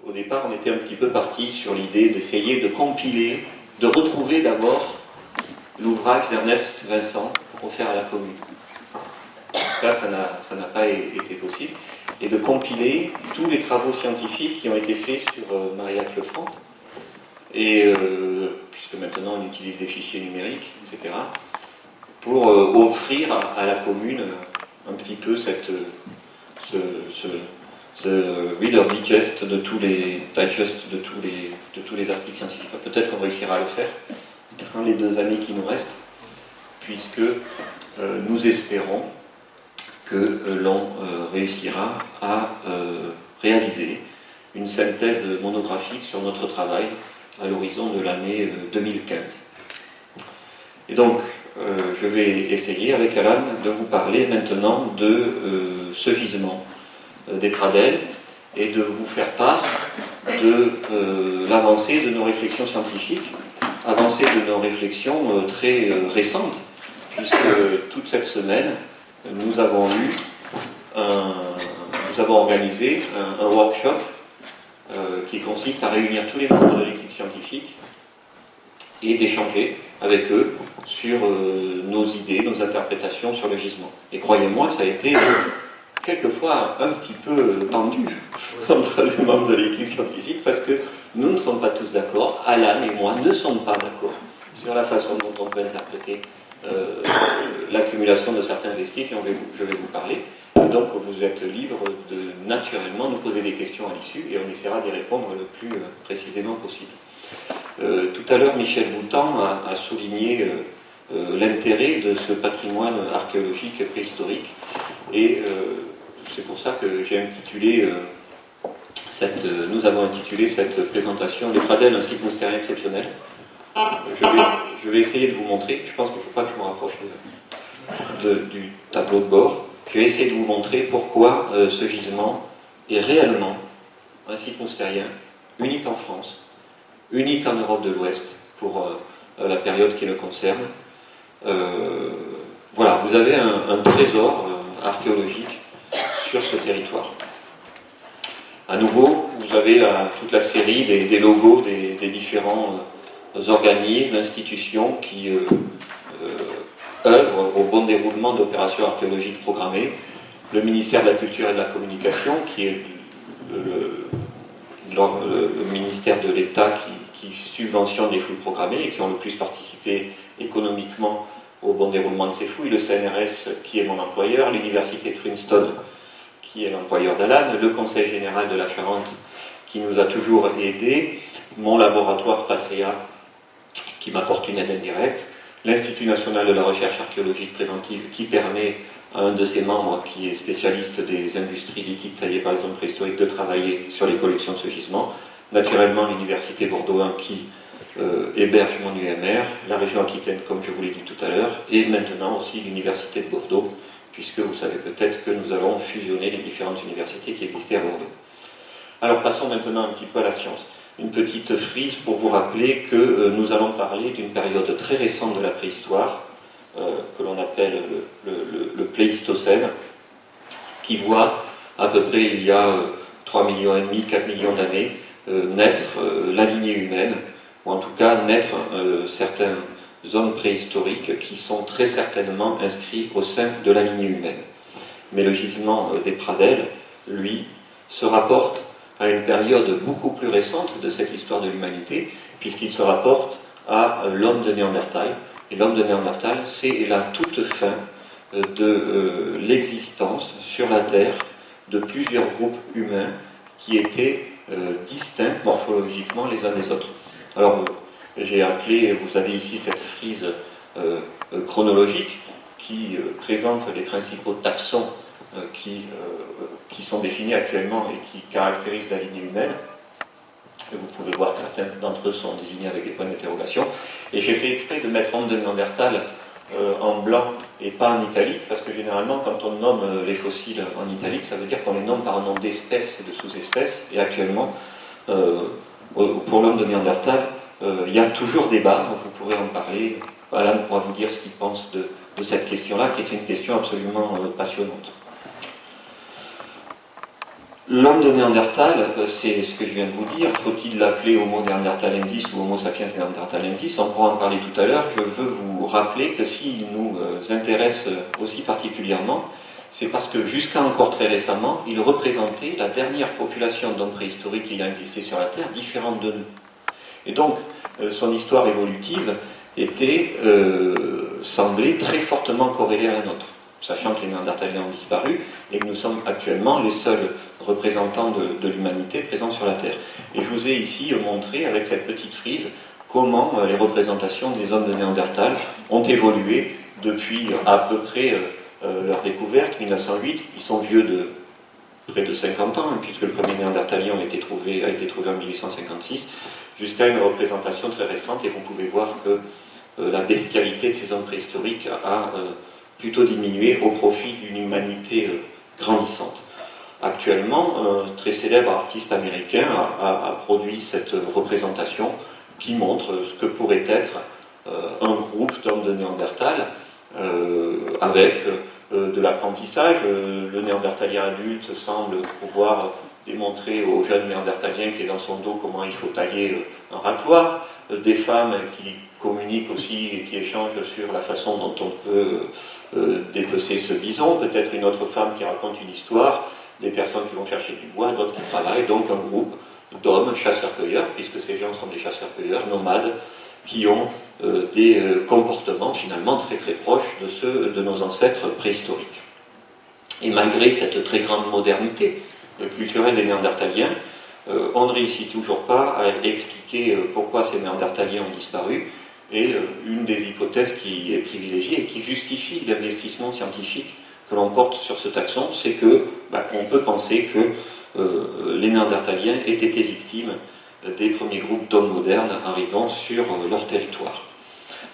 au départ, on était un petit peu parti sur l'idée d'essayer de compiler, de retrouver d'abord l'ouvrage d'Ernest Vincent offert à la commune. Ça n'a pas été possible. Et de compiler tous les travaux scientifiques qui ont été faits sur Mariette Lefranc, et puisque maintenant on utilise des fichiers numériques, etc., pour offrir à la commune un petit peu ce reader digest de tous les articles scientifiques. Peut-être qu'on réussira à le faire dans les 2 années qui nous restent, puisque nous espérons que l'on réussira à réaliser une synthèse monographique sur notre travail à l'horizon de l'année 2015. Et donc, je vais essayer avec Alan de vous parler maintenant de ce gisement des Pradelles et de vous faire part de l'avancée de nos réflexions scientifiques, avancée de nos réflexions très récentes, puisque toute cette semaine, nous avons organisé un workshop qui consiste à réunir tous les membres de l'équipe scientifique et d'échanger avec eux sur nos idées, nos interprétations sur le gisement. Et croyez-moi, ça a été quelquefois un petit peu tendu entre les membres de l'équipe scientifique, parce que nous ne sommes pas tous d'accord, Alan et moi ne sommes pas d'accord sur la façon dont on peut interpréter l'accumulation de certains vestiges, et je vais vous parler. Et donc vous êtes libre de naturellement nous poser des questions à l'issue, et on essaiera d'y répondre le plus précisément possible. Tout à l'heure, Michel Boutan a souligné l'intérêt de ce patrimoine archéologique préhistorique, et c'est pour ça que nous avons intitulé cette présentation « Les Pradelles, un site moustérien exceptionnel ». Je vais essayer de vous montrer, je pense qu'il ne faut pas que je me rapproche du tableau de bord. Je vais essayer de vous montrer pourquoi ce gisement est réellement un site moustérien, unique en France, unique en Europe de l'Ouest, pour la période qui le concerne. Voilà, vous avez un trésor archéologique sur ce territoire. À nouveau, vous avez toute la série des logos des différents organismes, institutions qui œuvrent au bon déroulement d'opérations archéologiques programmées. Le ministère de la Culture et de la Communication, qui est le ministère de l'État qui subventionne les fouilles programmées et qui ont le plus participé économiquement au bon déroulement de ces fouilles, le CNRS qui est mon employeur, l'université de Princeton qui est l'employeur d'Alan, le Conseil général de la Charente qui nous a toujours aidés, mon laboratoire PACEA qui m'apporte une aide indirecte, l'Institut national de la recherche archéologique préventive qui permet à un de ses membres qui est spécialiste des industries lithiques taillées par les hommes préhistoriques de travailler sur les collections de ce gisement, naturellement l'université Bordeaux 1 qui héberge mon UMR, la région Aquitaine comme je vous l'ai dit tout à l'heure, et maintenant aussi l'université de Bordeaux, puisque vous savez peut-être que nous allons fusionner les différentes universités qui existaient à Bordeaux. Alors passons maintenant un petit peu à la science. Une petite frise pour vous rappeler que nous allons parler d'une période très récente de la préhistoire, que l'on appelle le Pléistocène, qui voit à peu près il y a 3,5 millions, 4 millions d'années, naître la lignée humaine, ou en tout cas naître certains hommes préhistoriques qui sont très certainement inscrits au sein de la lignée humaine. Mais le gisement des Pradelles, lui, se rapporte à une période beaucoup plus récente de cette histoire de l'humanité, puisqu'il se rapporte à l'homme de Néandertal. Et l'homme de Néandertal, c'est la toute fin de l'existence sur la Terre de plusieurs groupes humains qui étaient distincts morphologiquement les uns des autres. Alors, j'ai appelé, vous avez ici cette frise chronologique qui présente les principaux taxons qui sont définis actuellement et qui caractérisent la lignée humaine. Et vous pouvez voir que certains d'entre eux sont désignés avec des points d'interrogation. Et j'ai fait exprès de mettre homme de Néandertal en blanc et pas en italique, parce que généralement, quand on nomme les fossiles en italique, ça veut dire qu'on les nomme par un nom d'espèce et de sous-espèce. Et actuellement, pour l'homme de Néandertal, il y a toujours débat, vous pourrez en parler. Alan pourra vous dire ce qu'il pense de cette question-là, qui est une question absolument passionnante. L'homme de Néandertal, c'est ce que je viens de vous dire. Faut-il l'appeler Homo neanderthalensis ou Homo sapiens neanderthalensis? On pourra en parler tout à l'heure. Je veux vous rappeler que s'il nous intéresse aussi particulièrement, c'est parce que jusqu'à encore très récemment, il représentait la dernière population d'hommes préhistoriques qui a existé sur la Terre, différente de nous. Et donc, son histoire évolutive semblait très fortement corrélée à la nôtre, sachant que les Néandertaliens ont disparu et que nous sommes actuellement les seuls représentants de l'humanité présents sur la Terre. Et je vous ai ici montré avec cette petite frise comment les représentations des hommes de Néandertal ont évolué depuis à peu près leur découverte, 1908. Ils sont vieux de près de 50 ans, puisque le premier Néandertalien a été trouvé en 1856, jusqu'à une représentation très récente, et vous pouvez voir que la bestialité de ces hommes préhistoriques a plutôt diminué au profit d'une humanité grandissante. Actuellement, un très célèbre artiste américain a produit cette représentation qui montre ce que pourrait être un groupe d'hommes de Néandertal avec de l'apprentissage. Le Néandertalien adulte semble pouvoir démontrer au jeune Néandertalien qui est dans son dos comment il faut tailler un râtoir. Des femmes qui communiquent aussi et qui échangent sur la façon dont on peut dépecer ce bison. Peut-être une autre femme qui raconte une histoire. Des personnes qui vont chercher du bois, d'autres qui travaillent. Donc un groupe d'hommes chasseurs-cueilleurs, puisque ces gens sont des chasseurs-cueilleurs nomades, qui ont des comportements finalement très très proches de ceux de nos ancêtres préhistoriques. Et malgré cette très grande modernité culturelle des Néandertaliens, on ne réussit toujours pas à expliquer pourquoi ces Néandertaliens ont disparu. Et une des hypothèses qui est privilégiée et qui justifie l'investissement scientifique que l'on porte sur ce taxon, c'est que on peut penser que les Néandertaliens aient été victimes des premiers groupes d'hommes modernes arrivant sur leur territoire.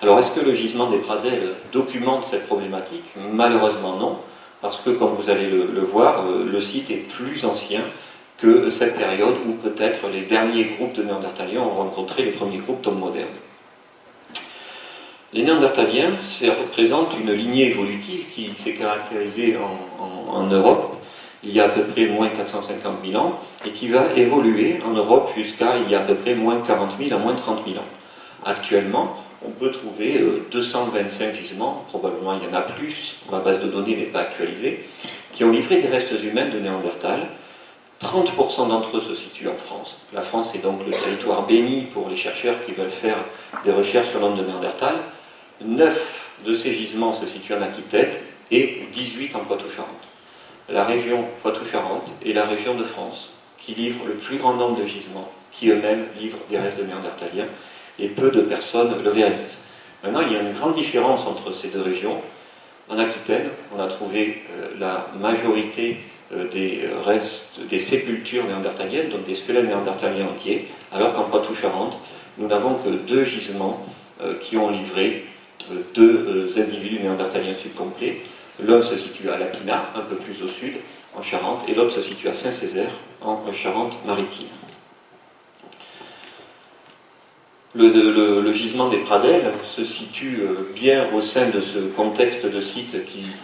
Alors, est-ce que le gisement des Pradelles documente cette problématique? Malheureusement non, parce que, comme vous allez le voir, le site est plus ancien que cette période où peut-être les derniers groupes de Néandertaliens ont rencontré les premiers groupes d'hommes modernes. Les Néandertaliens représentent une lignée évolutive qui s'est caractérisée en Europe il y a à peu près moins 450 000 ans et qui va évoluer en Europe jusqu'à il y a à peu près moins 40 000 à moins 30 000 ans. Actuellement, on peut trouver 225 gisements, probablement il y en a plus, ma base de données n'est pas actualisée, qui ont livré des restes humains de Néandertal. 30% d'entre eux se situent en France. La France est donc le territoire béni pour les chercheurs qui veulent faire des recherches sur l'homme de Néandertal. 9 de ces gisements se situent en Aquitaine et 18 en Poitou-Charentes. La région Poitou-Charentes est la région de France qui livre le plus grand nombre de gisements, qui eux-mêmes livrent des restes de Néandertaliens, et peu de personnes le réalisent. Maintenant, il y a une grande différence entre ces deux régions. En Aquitaine, on a trouvé la majorité des restes, des sépultures néandertaliennes, donc des squelettes néandertaliens entiers, alors qu'en Poitou-Charentes, nous n'avons que 2 gisements qui ont livré 2 individus néandertaliens subcomplets. L'un se situe à Lapina, un peu plus au sud, en Charente, et l'autre se situe à Saint-Césaire, en Charente-Maritime. Le gisement des Pradelles se situe bien au sein de ce contexte de site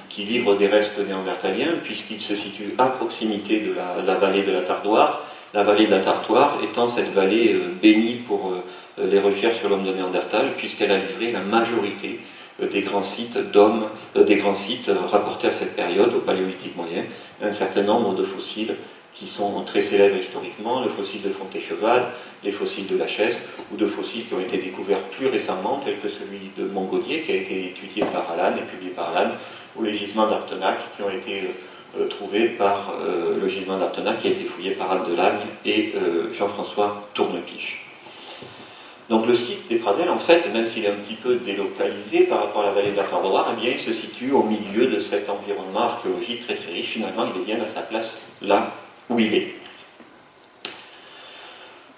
qui livre des restes néandertaliens, puisqu'il se situe à proximité de la vallée de la Tardoire, la vallée de la Tardoire étant cette vallée bénie pour les recherches sur l'homme de Néandertal, puisqu'elle a livré la majorité des grands sites rapportés à cette période, au Paléolithique moyen, un certain nombre de fossiles qui sont très célèbres historiquement, le fossile de Fontécheval, les fossiles de la Chaise, ou de fossiles qui ont été découverts plus récemment, tels que celui de Montgaudier, qui a été étudié par Allan et publié par Allan, ou les gisements d'Artenac, qui ont été trouvés par le gisement d'Artenac, qui a été fouillé par Anne de Lagne et Jean-François Tournepiche. Donc le site des Pradelles, en fait, même s'il est un petit peu délocalisé par rapport à la vallée de la Tardoire, eh bien, il se situe au milieu de cet environnement archéologique très très riche. Finalement, il est bien à sa place là où il est.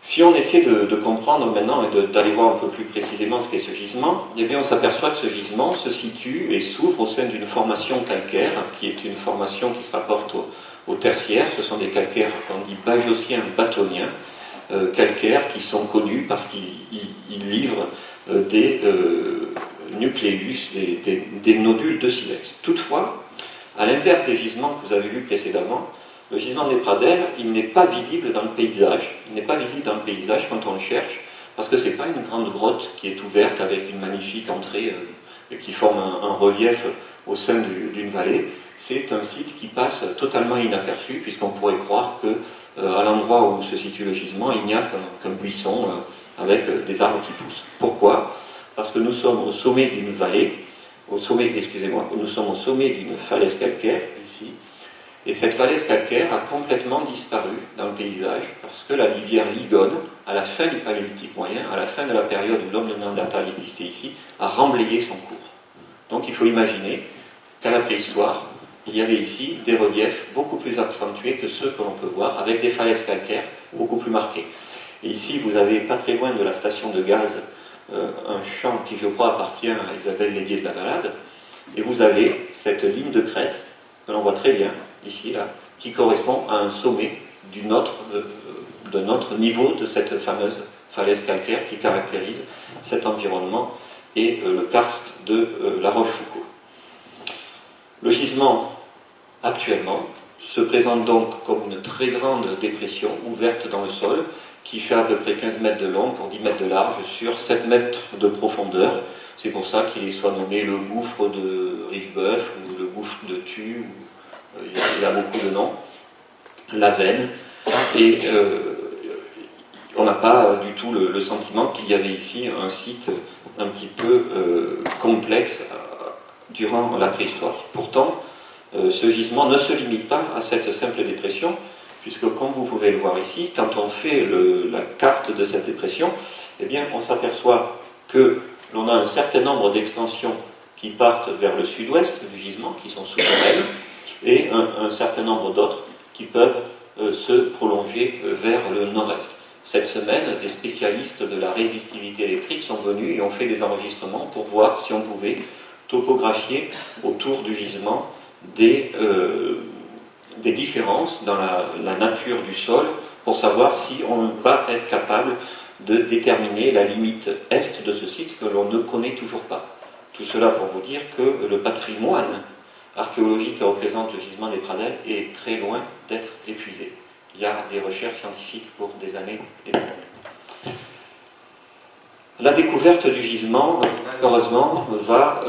Si on essaie de comprendre maintenant et d'aller voir un peu plus précisément ce qu'est ce gisement, eh bien, on s'aperçoit que ce gisement se situe et s'ouvre au sein d'une formation calcaire, qui est une formation qui se rapporte au tertiaire. Ce sont des calcaires qu'on dit bajotiens, bâtoniens, calcaires qui sont connus parce qu'ils livrent des nucléus, des nodules de silex. Toutefois, à l'inverse des gisements que vous avez vus précédemment, Le gisement des Pradelles, il n'est pas visible dans le paysage. Il n'est pas visible dans le paysage quand on le cherche, parce que ce n'est pas une grande grotte qui est ouverte avec une magnifique entrée qui forme un relief au sein d'une vallée. C'est un site qui passe totalement inaperçu, puisqu'on pourrait croire que à l'endroit où se situe le gisement, il n'y a qu'un buisson avec des arbres qui poussent. Pourquoi? Parce que nous sommes au sommet d'une vallée, nous sommes au sommet d'une falaise calcaire, ici, et cette falaise calcaire a complètement disparu dans le paysage, parce que la rivière Ligone, à la fin du Paléolithique moyen, à la fin de la période où l'homme néandertal existait ici, a remblayé son cours. Donc il faut imaginer qu'à la préhistoire, il y avait ici des reliefs beaucoup plus accentués que ceux que l'on peut voir, avec des falaises calcaires beaucoup plus marquées. Et ici, vous avez, pas très loin de la station de gaz, un champ qui, je crois, appartient à Isabelle Léguier de la Balade, et vous avez cette ligne de crête, que l'on voit très bien, ici, là, qui correspond à un sommet de notre niveau de cette fameuse falaise calcaire qui caractérise cet environnement et le karst de la Rochefoucauld. Le gisement, actuellement, se présente donc comme une très grande dépression ouverte dans le sol qui fait à peu près 15 mètres de long pour 10 mètres de large sur 7 mètres de profondeur. C'est pour ça qu'il est soit nommé le gouffre de Riveboeuf ou le gouffre de Thu, il a beaucoup de noms, la veine, et on n'a pas du tout le sentiment qu'il y avait ici un site un petit peu complexe durant la préhistoire. Pourtant, ce gisement ne se limite pas à cette simple dépression, puisque comme vous pouvez le voir ici, quand on fait la carte de cette dépression, eh bien, on s'aperçoit que l'on a un certain nombre d'extensions qui partent vers le sud-ouest du gisement, qui sont souterraines, et un certain nombre d'autres qui peuvent se prolonger vers le nord-est. Cette semaine, des spécialistes de la résistivité électrique sont venus et ont fait des enregistrements pour voir si on pouvait topographier autour du gisement des différences dans la nature du sol pour savoir si on va être capable de déterminer la limite est de ce site que l'on ne connaît toujours pas. Tout cela pour vous dire que le patrimoine archéologique que représente le gisement des Pradelles est très loin d'être épuisé. Il y a des recherches scientifiques pour des années et des années. La découverte du gisement, malheureusement, va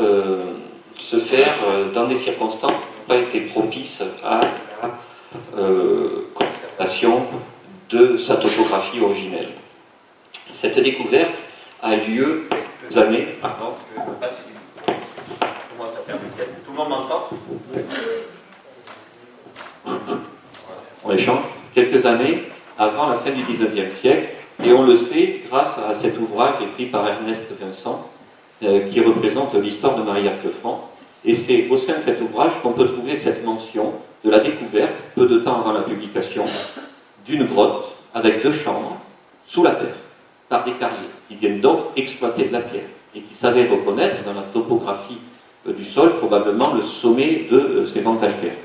se faire dans des circonstances qui n'ont pas été propices à la conservation de sa topographie originelle. Cette découverte a lieu quelques années avant que le passé du monde. Je commence à faire des siècles. Tout le monde m'entend? On échange. Quelques années avant la fin du XIXe siècle, et on le sait grâce à cet ouvrage écrit par Ernest Vincent, qui représente l'histoire de Marie-Arc Lefranc. Et c'est au sein de cet ouvrage qu'on peut trouver cette mention de la découverte, peu de temps avant la publication, d'une grotte avec 2 chambres sous la terre, par des carriers, qui viennent donc exploiter de la pierre, et qui savaient reconnaître dans la topographie du sol probablement le sommet de ces bancs calcaires.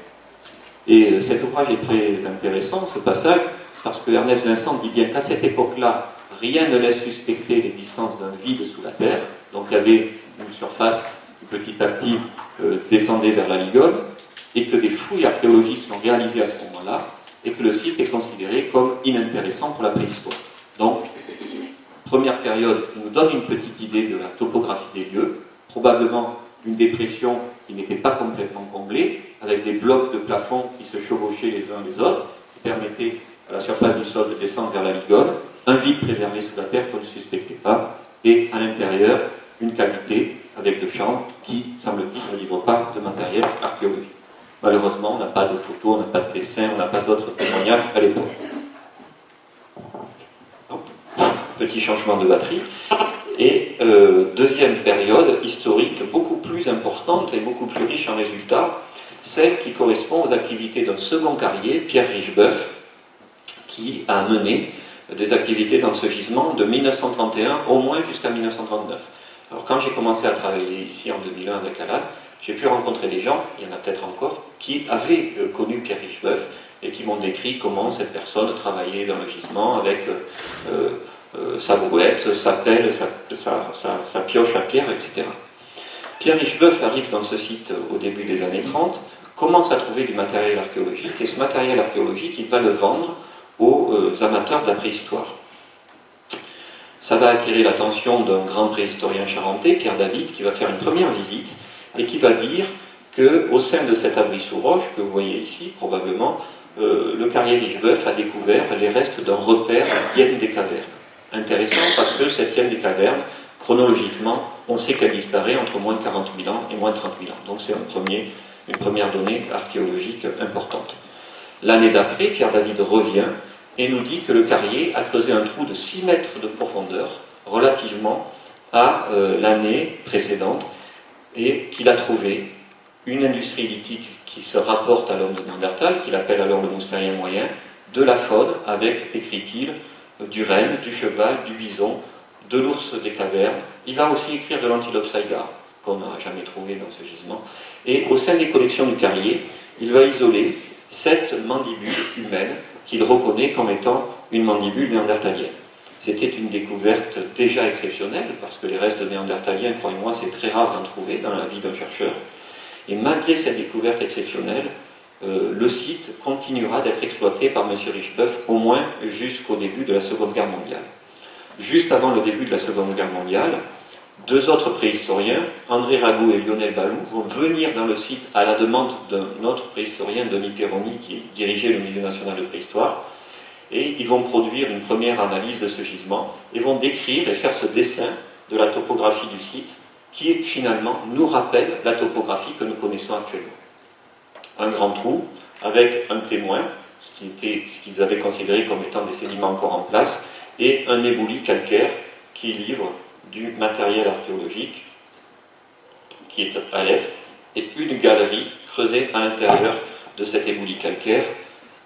Et cet ouvrage est très intéressant, ce passage, parce que Ernest Vincent dit bien qu'à cette époque-là, rien ne laisse suspecter l'existence d'un vide sous la terre, donc il y avait une surface qui petit à petit descendait vers la Ligone, et que des fouilles archéologiques sont réalisées à ce moment-là, et que le site est considéré comme inintéressant pour la préhistoire. Donc, première période qui nous donne une petite idée de la topographie des lieux, probablement une dépression qui n'était pas complètement comblée, avec des blocs de plafond qui se chevauchaient les uns les autres, qui permettaient à la surface du sol de descendre vers la Ligone, un vide préservé sous la terre qu'on ne suspectait pas, et à l'intérieur, une cavité avec 2 chambres qui, semble-t-il, ne livre pas de matériel archéologique. Malheureusement, on n'a pas de photos, on n'a pas de dessins, on n'a pas d'autres témoignages à l'époque. Petit changement de batterie. Et deuxième période historique beaucoup plus importante et beaucoup plus riche en résultats, celle qui correspond aux activités d'un second carrier, Pierre Richeboeuf, qui a mené des activités dans ce gisement de 1931 au moins jusqu'à 1939. Alors quand j'ai commencé à travailler ici en 2001 avec Alad, j'ai pu rencontrer des gens, il y en a peut-être encore, qui avaient connu Pierre Richeboeuf et qui m'ont décrit comment cette personne travaillait dans le gisement avec sa brouette, sa pelle, sa pioche à pierre, etc. Pierre Richeboeuf arrive dans ce site au début des années 30 commence à trouver du matériel archéologique, et ce matériel archéologique, il va le vendre aux amateurs de la préhistoire. Ça va attirer l'attention d'un grand préhistorien charentais, Pierre David, qui va faire une première visite, et qui va dire qu'au sein de cet abri sous roche, que vous voyez ici, probablement, le carrier Richeboeuf a découvert les restes d'un repère d'hyène des cavernes. Intéressant parce que cette hyène des cavernes, chronologiquement, on sait qu'elle disparaît entre moins de 40 000 ans et moins de 30 000 ans. Donc c'est une première donnée archéologique importante. L'année d'après, Pierre David revient et nous dit que le carrier a creusé un trou de 6 mètres de profondeur relativement à l'année précédente et qu'il a trouvé une industrie lithique qui se rapporte à l'homme de Néandertal, qu'il appelle alors le moustérien moyen, de la faune avec, écrit-il, du renne, du cheval, du bison, de l'ours des cavernes. Il va aussi écrire de l'antilope saiga, qu'on n'a jamais trouvé dans ce gisement. Et au sein des collections du carrier, il va isoler 7 mandibules humaines qu'il reconnaît comme étant une mandibule néandertalienne. C'était une découverte déjà exceptionnelle, parce que les restes de néandertaliens, croyez-moi, c'est très rare d'en trouver dans la vie d'un chercheur. Et malgré cette découverte exceptionnelle, le site continuera d'être exploité par M. Richeboeuf au moins jusqu'au début de la Seconde Guerre mondiale. Juste avant le début de la Seconde Guerre mondiale, 2 autres préhistoriens, André Rago et Lionel Balou, vont venir dans le site à la demande d'un autre préhistorien, Denis Perroni, qui dirigeait le Musée national de préhistoire, et ils vont produire une première analyse de ce gisement et vont décrire et faire ce dessin de la topographie du site qui finalement nous rappelle la topographie que nous connaissons actuellement. Un grand trou avec un témoin, ce qu'ils avaient considéré comme étant des sédiments encore en place, et un éboulis calcaire qui livre du matériel archéologique qui est à l'est, et une galerie creusée à l'intérieur de cet éboulis calcaire,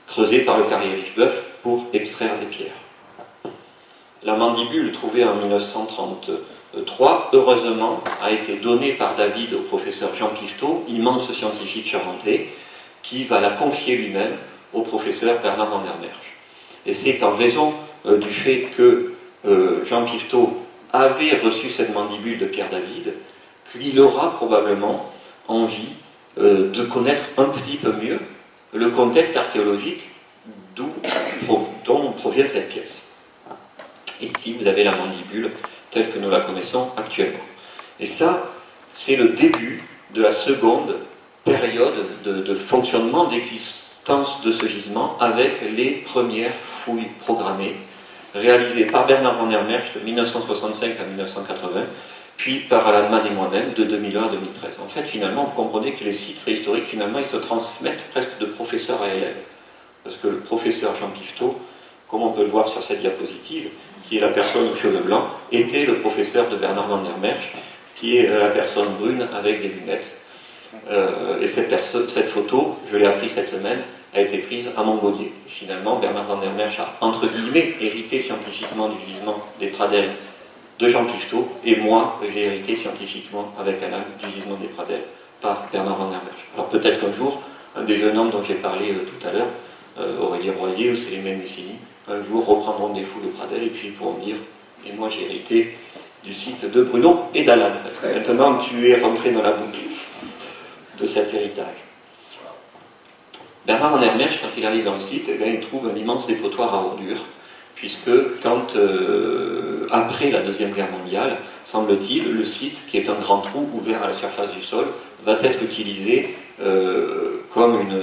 creusé par le carrier Richeboeuf pour extraire des pierres. La mandibule trouvée en 1933, heureusement, a été donnée par David au professeur Jean Pifteau, immense scientifique charentais, qui va la confier lui-même au professeur Bernard van der Merch. Et c'est en raison du fait que Jean Pifteau avait reçu cette mandibule de Pierre David qu'il aura probablement envie de connaître un petit peu mieux le contexte archéologique dont provient cette pièce. Et ici, vous avez la mandibule telle que nous la connaissons actuellement. Et ça, c'est le début de la seconde période de fonctionnement, d'existence de ce gisement, avec les premières fouilles programmées, réalisées par Bernard van der Merch de 1965 à 1980, puis par Alan Mann et moi-même de 2001 à 2013. En fait, finalement, vous comprenez que les sites préhistoriques, finalement, ils se transmettent presque de professeur à élève. Parce que le professeur Jean Pifteau, comme on peut le voir sur cette diapositive, qui est la personne aux cheveux blancs, était le professeur de Bernard van der Merch, qui est la personne brune avec des lunettes. Et cette photo, je l'ai appris cette semaine, a été prise à Montgolfier. Finalement, Bernard van der Merch a, entre guillemets, hérité scientifiquement du gisement des Pradelles de Jean Pifteau, et moi, j'ai hérité scientifiquement avec Alain du gisement des Pradelles par Bernard van der Merch. Alors peut-être qu'un jour, un des jeunes hommes dont j'ai parlé tout à l'heure, Aurélie Royer ou Célimène Mussini, un jour reprendront des fouilles de Pradelles et puis pourront dire « Et moi j'ai hérité du site de Bruno et d'Alan », parce que maintenant tu es rentré dans la boucle de cet héritage. Bernard van der Merch, quand il arrive dans le site, eh bien, il trouve un immense dépotoir à ordures, puisque quand, après la Deuxième Guerre mondiale, semble-t-il, le site, qui est un grand trou ouvert à la surface du sol, va être utilisé comme une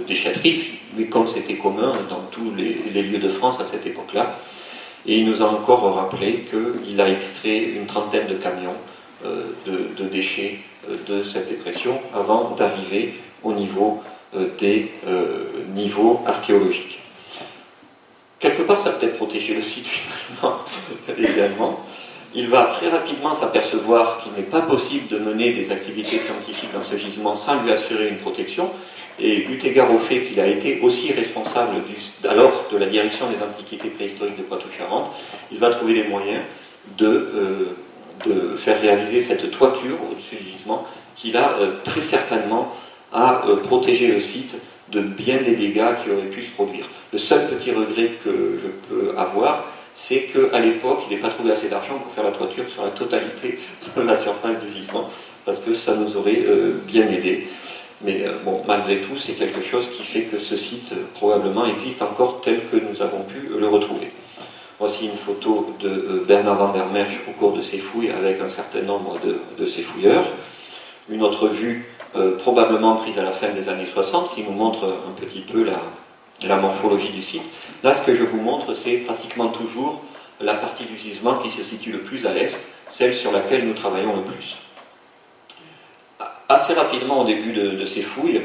déchetterie, mais comme c'était commun dans tous les lieux de France à cette époque-là. Et il nous a encore rappelé qu'il a extrait une trentaine de camions de déchets de cette dépression avant d'arriver au niveau des niveaux archéologiques. Quelque part, ça a peut-être protégé le site finalement, également. Il va très rapidement s'apercevoir qu'il n'est pas possible de mener des activités scientifiques dans ce gisement sans lui assurer une protection. Et eu égard au fait qu'il a été aussi responsable alors de la direction des antiquités préhistoriques de Poitou-Charentes, il va trouver les moyens de faire réaliser cette toiture au-dessus du gisement qui là, très certainement, a protégé le site de bien des dégâts qui auraient pu se produire. Le seul petit regret que je peux avoir, c'est qu'à l'époque, il n'est pas trouvé assez d'argent pour faire la toiture sur la totalité de la surface du gisement, parce que ça nous aurait bien aidé. Mais bon, malgré tout, c'est quelque chose qui fait que ce site probablement existe encore tel que nous avons pu le retrouver. Voici une photo de Bernard van der Merch au cours de ses fouilles avec un certain nombre de ses fouilleurs. Une autre vue, probablement prise à la fin des années 60, qui nous montre un petit peu la morphologie du site. Là, ce que je vous montre, c'est pratiquement toujours la partie du gisement qui se situe le plus à l'est, celle sur laquelle nous travaillons le plus. Assez rapidement au début de ces fouilles,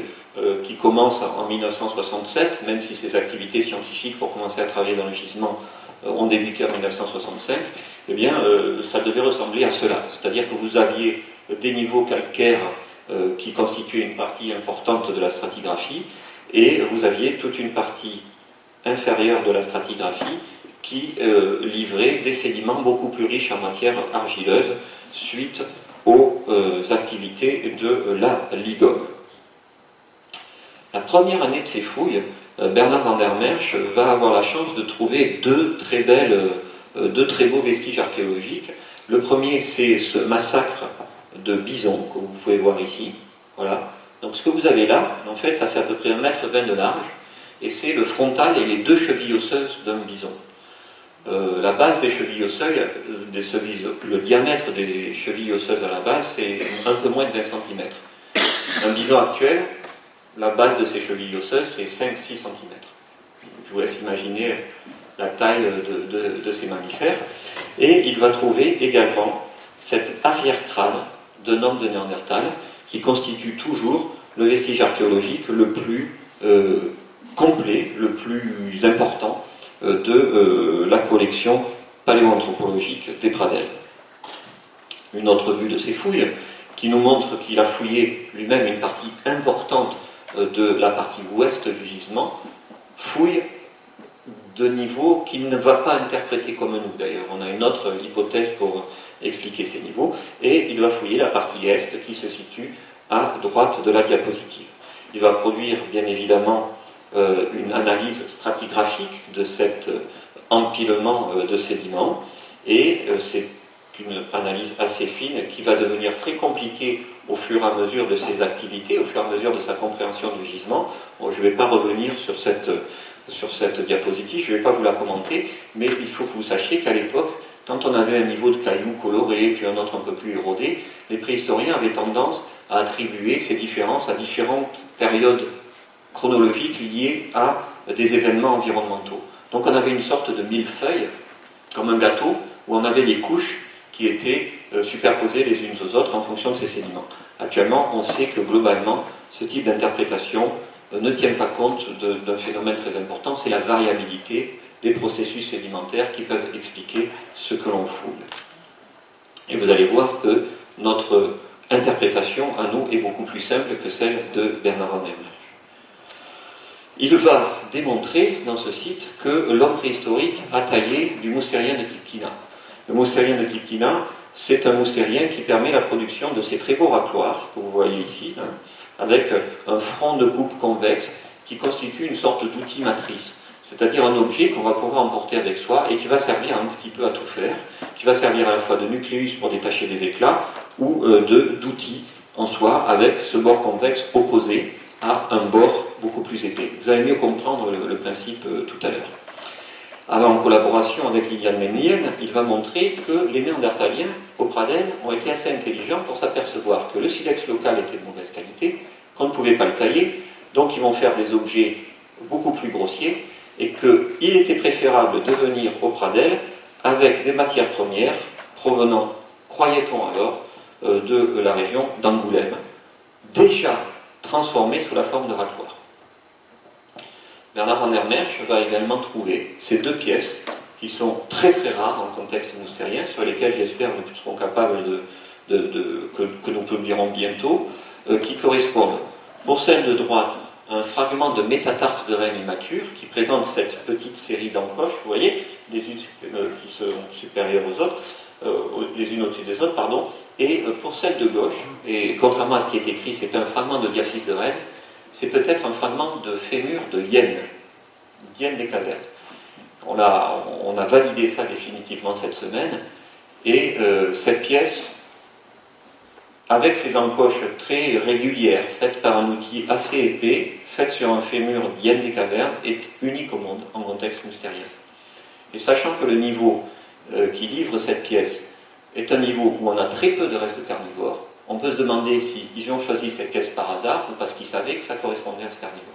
qui commencent en 1967, même si ces activités scientifiques pour commencer à travailler dans le gisement ont débuté en 1965, eh bien, ça devait ressembler à cela. C'est-à-dire que vous aviez des niveaux calcaires qui constituaient une partie importante de la stratigraphie, et vous aviez toute une partie inférieure de la stratigraphie qui livrait des sédiments beaucoup plus riches en matière argileuse suite aux activités de la Liguome. La première année de ces fouilles, Bernard van der Merch va avoir la chance de trouver deux très beaux vestiges archéologiques. Le premier, c'est ce massacre de bisons que vous pouvez voir ici. Voilà. Donc ce que vous avez là, en fait, ça fait à peu près 1,20 m de large, et c'est le frontal et les deux chevilles osseuses d'un bison. La base des chevilles osseuses, le diamètre des chevilles osseuses à la base, c'est un peu moins de 20 cm. Un bison actuel, la base de ses chevilles osseuses, c'est 5-6 cm. Je vous laisse imaginer la taille de ces mammifères. Et il va trouver également cet arrière-crâne d'un homme de Néandertal qui constitue toujours le vestige archéologique le plus complet, le plus important de la collection paléoanthropologique des Pradelles. Une autre vue de ces fouilles qui nous montre qu'il a fouillé lui-même une partie importante de la partie ouest du gisement, fouille de niveau qu'il ne va pas interpréter comme nous d'ailleurs. On a une autre hypothèse pour expliquer ces niveaux, et il va fouiller la partie est qui se situe à droite de la diapositive. Il va produire bien évidemment une analyse stratigraphique de cet empilement de sédiments, et c'est une analyse assez fine qui va devenir très compliquée au fur et à mesure de ses activités, au fur et à mesure de sa compréhension du gisement. Bon, je ne vais pas revenir sur cette diapositive, je ne vais pas vous la commenter, mais il faut que vous sachiez qu'à l'époque, quand on avait un niveau de cailloux coloré, puis un autre un peu plus érodé, les préhistoriens avaient tendance à attribuer ces différences à différentes périodes chronologiques liées à des événements environnementaux. Donc on avait une sorte de millefeuille, comme un gâteau, où on avait des couches qui étaient superposées les unes aux autres en fonction de ces sédiments. Actuellement, on sait que globalement, ce type d'interprétation ne tient pas compte d'un phénomène très important, c'est la variabilité des processus sédimentaires qui peuvent expliquer ce que l'on fouille. Et vous allez voir que notre interprétation à nous est beaucoup plus simple que celle de Bernard van der Merch. Il va démontrer dans ce site que l'homme préhistorique a taillé du moustérien de type Quina. Le moustérien de type Quina, c'est un moustérien qui permet la production de ces très beaux racloirs que vous voyez ici, avec un front de coupe convexe qui constitue une sorte d'outil matrice, c'est-à-dire un objet qu'on va pouvoir emporter avec soi et qui va servir un petit peu à tout faire, qui va servir à la fois de nucléus pour détacher des éclats ou d'outil en soi avec ce bord convexe opposé à un bord beaucoup plus épais. Vous allez mieux comprendre le principe tout à l'heure. En collaboration avec Liliane Menlienne, il va montrer que les Néandertaliens au Pradelles ont été assez intelligents pour s'apercevoir que le silex local était de mauvaise qualité, qu'on ne pouvait pas le tailler, donc ils vont faire des objets beaucoup plus grossiers, et qu'il était préférable de venir au Pradelles avec des matières premières provenant, croyait-on alors, de la région d'Angoulême, déjà transformées sous la forme de racloirs. Bernard van der Merch va également trouver ces deux pièces qui sont très très rares en contexte moustérien, sur lesquelles j'espère nous serons capables que nous publierons bientôt, qui correspondent, pour celle de droite, à un fragment de métatarse de reine immature qui présente cette petite série d'encoches, vous voyez, les unes qui sont supérieures aux autres, les unes au-dessus des autres, pardon, et pour celle de gauche, et contrairement à ce qui est écrit, c'est un fragment de diaphyse de reine, c'est peut-être un fragment de fémur de hyène des cavernes. On a validé ça définitivement cette semaine, et cette pièce avec ces encoches très régulières, faites par un outil assez épais, faites sur un fémur d'hyène des cavernes, est unique au monde en contexte moustérien. Et sachant que le niveau qui livre cette pièce est un niveau où on a très peu de restes de carnivores, on peut se demander s'ils ont choisi cette pièce par hasard ou parce qu'ils savaient que ça correspondait à ce carnivore.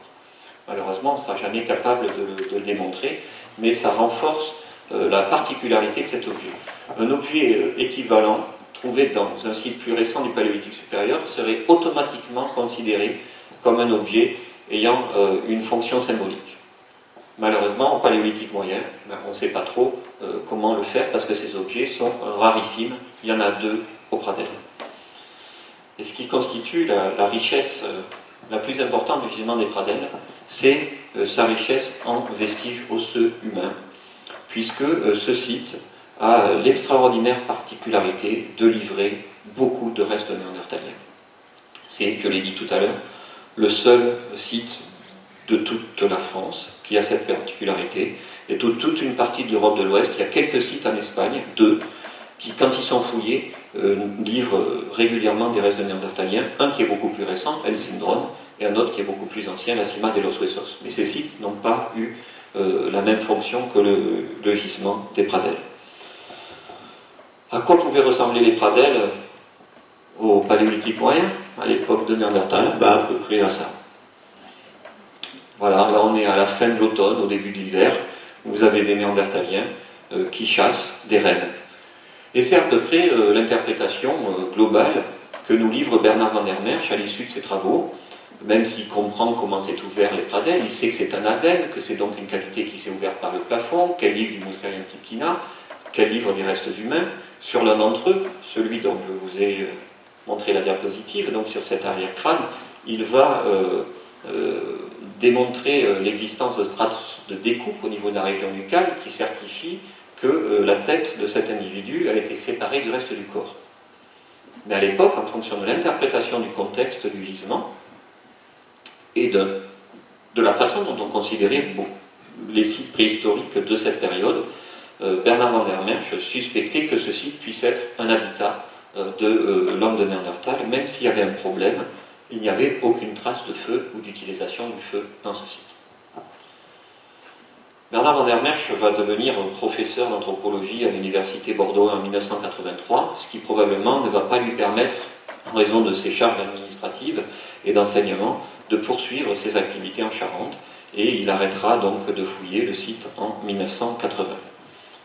Malheureusement, on ne sera jamais capable de le démontrer, mais ça renforce la particularité de cet objet. Un objet équivalent, trouvé dans un site plus récent du Paléolithique supérieur, serait automatiquement considéré comme un objet ayant une fonction symbolique. Malheureusement, au Paléolithique moyen, on ne sait pas trop comment le faire parce que ces objets sont rarissimes. Il y en a 2 au Pradelles. Et ce qui constitue la richesse la plus importante du gisement des Pradelles, c'est sa richesse en vestiges osseux humains, puisque ce site a l'extraordinaire particularité de livrer beaucoup de restes néandertaliens. C'est, je l'ai dit tout à l'heure, le seul site de toute la France qui a cette particularité, et toute une partie de l'Europe de l'Ouest. Il y a quelques sites en Espagne, 2, qui, quand ils sont fouillés, livrent régulièrement des restes de néandertaliens, un qui est beaucoup plus récent, El Sindron, et un autre qui est beaucoup plus ancien, la Cima de los Huesos. Mais ces sites n'ont pas eu la même fonction que le gisement des Pradelles. À quoi pouvaient ressembler les Pradelles au Paléolithique moyen, à l'époque de Néandertal? À peu près à ça. Voilà, là on est à la fin de l'automne, au début de l'hiver, vous avez des Néandertaliens qui chassent des rennes. Et c'est à peu près l'interprétation globale que nous livre Bernard van der Merch à l'issue de ses travaux. Même s'il comprend comment s'est ouvert les Pradelles, il sait que c'est un aven, que c'est donc une cavité qui s'est ouverte par le plafond, qu'elle livre du Moustérien Tipkina, qu'elle livre des restes humains. Sur l'un d'entre eux, celui dont je vous ai montré la diapositive, donc sur cet arrière-crâne, il va démontrer l'existence de strates de découpe au niveau de la région nucale qui certifie que la tête de cet individu a été séparée du reste du corps. Mais à l'époque, en fonction de l'interprétation du contexte du gisement et de la façon dont on considérait les sites préhistoriques de cette période, Bernard van der Merch suspectait que ce site puisse être un habitat de l'homme de Néandertal, même s'il y avait un problème, il n'y avait aucune trace de feu ou d'utilisation du feu dans ce site. Bernard van der Merch va devenir professeur d'anthropologie à l'université Bordeaux en 1983, ce qui probablement ne va pas lui permettre, en raison de ses charges administratives et d'enseignement, de poursuivre ses activités en Charente, et il arrêtera donc de fouiller le site en 1980.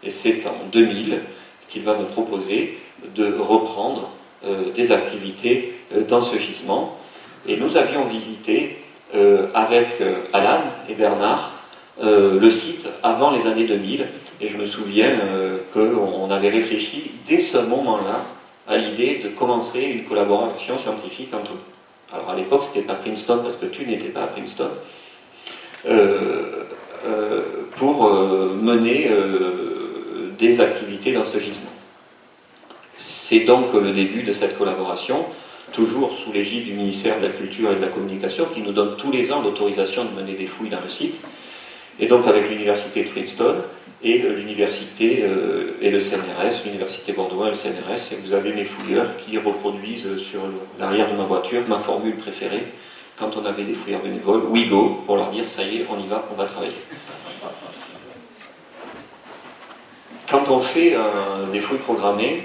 Et c'est en 2000 qu'il va me proposer de reprendre des activités dans ce gisement. Et nous avions visité avec Alan et Bernard le site avant les années 2000, et je me souviens qu'on avait réfléchi dès ce moment-là à l'idée de commencer une collaboration scientifique entre nous. Alors à l'époque c'était pas Princeton parce que tu n'étais pas à Princeton, pour mener des activités dans ce gisement. C'est donc le début de cette collaboration, toujours sous l'égide du ministère de la Culture et de la Communication, qui nous donne tous les ans l'autorisation de mener des fouilles dans le site, et donc avec l'université de Princeton et l'université et le CNRS, l'université Bordeaux et le CNRS, et vous avez mes fouilleurs qui reproduisent sur l'arrière de ma voiture ma formule préférée quand on avait des fouilleurs bénévoles, we go, pour leur dire ça y est, on y va, on va travailler. Quand on fait des fouilles programmées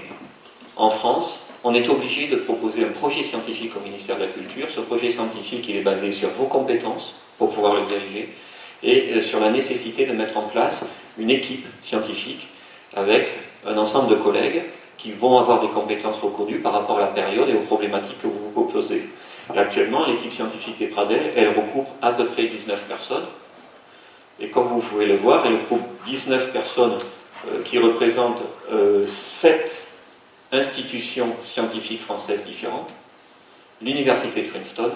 en France, on est obligé de proposer un projet scientifique au ministère de la Culture. Ce projet scientifique, il est basé sur vos compétences pour pouvoir le diriger et sur la nécessité de mettre en place une équipe scientifique avec un ensemble de collègues qui vont avoir des compétences reconnues par rapport à la période et aux problématiques que vous vous proposez. Et actuellement, l'équipe scientifique des Pradelles, elle regroupe à peu près 19 personnes. Et comme vous pouvez le voir, elle regroupe 19 personnes qui représentent 7 institutions scientifiques françaises différentes, l'université de Princeton,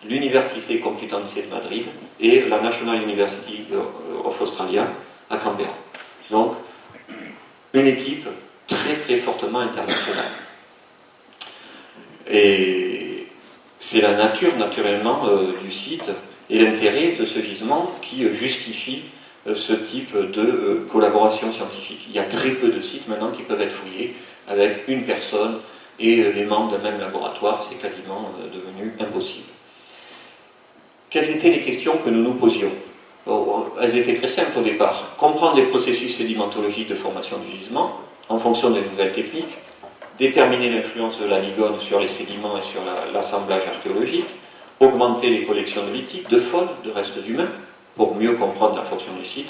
l'université Complutense de Madrid et la National University of Australia à Canberra. Donc, une équipe très très fortement internationale. Et c'est la nature naturellement du site et l'intérêt de ce gisement qui justifie ce type de collaboration scientifique. Il y a très peu de sites maintenant qui peuvent être fouillés avec une personne et les membres d'un même laboratoire, c'est quasiment devenu impossible. Quelles étaient les questions que nous nous posions? Elles étaient très simples au départ. Comprendre les processus sédimentologiques de formation du gisement en fonction des nouvelles techniques, déterminer l'influence de la ligone sur les sédiments et sur l'assemblage archéologique, augmenter les collections de lithiques, de faune, de restes humains, pour mieux comprendre la fonction du site,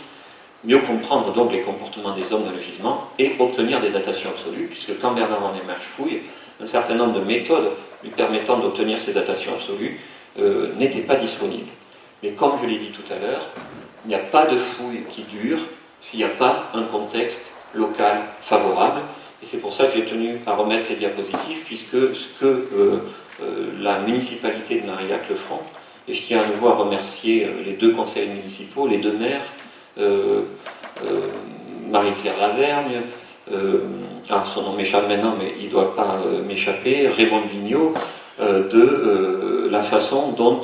mieux comprendre donc les comportements des hommes dans le gisement et obtenir des datations absolues, puisque quand Bernard Van der Merch fouille, un certain nombre de méthodes lui permettant d'obtenir ces datations absolues n'étaient pas disponibles. Mais comme je l'ai dit tout à l'heure, il n'y a pas de fouille qui dure s'il n'y a pas un contexte local favorable, et c'est pour ça que j'ai tenu à remettre ces diapositives, puisque ce que la municipalité de Marillac-le-Franc, et je tiens à nouveau à remercier les deux conseils municipaux, les deux maires, Marie-Claire Lavergne, son nom m'échappe maintenant, mais il ne doit pas m'échapper, Raymond Vigneault, de la façon dont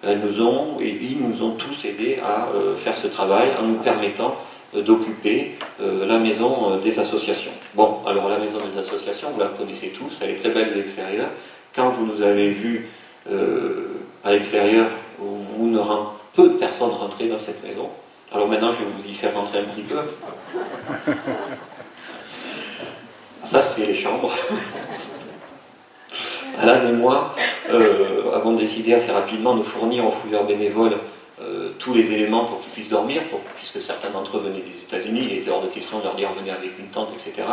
ils nous ont tous aidés à faire ce travail en nous permettant d'occuper la maison des associations. Bon, alors la maison des associations, vous la connaissez tous, elle est très belle de l'extérieur. Quand vous nous avez vus à l'extérieur, peu de personnes rentraient dans cette maison. Alors maintenant, je vais vous y faire rentrer un petit peu. Ça, c'est les chambres. Alan et moi avons décidé assez rapidement de fournir aux fouilleurs bénévoles tous les éléments pour qu'ils puissent dormir, puisque certains d'entre eux venaient des États-Unis, il était hors de question de leur dire venez avec une tente, etc.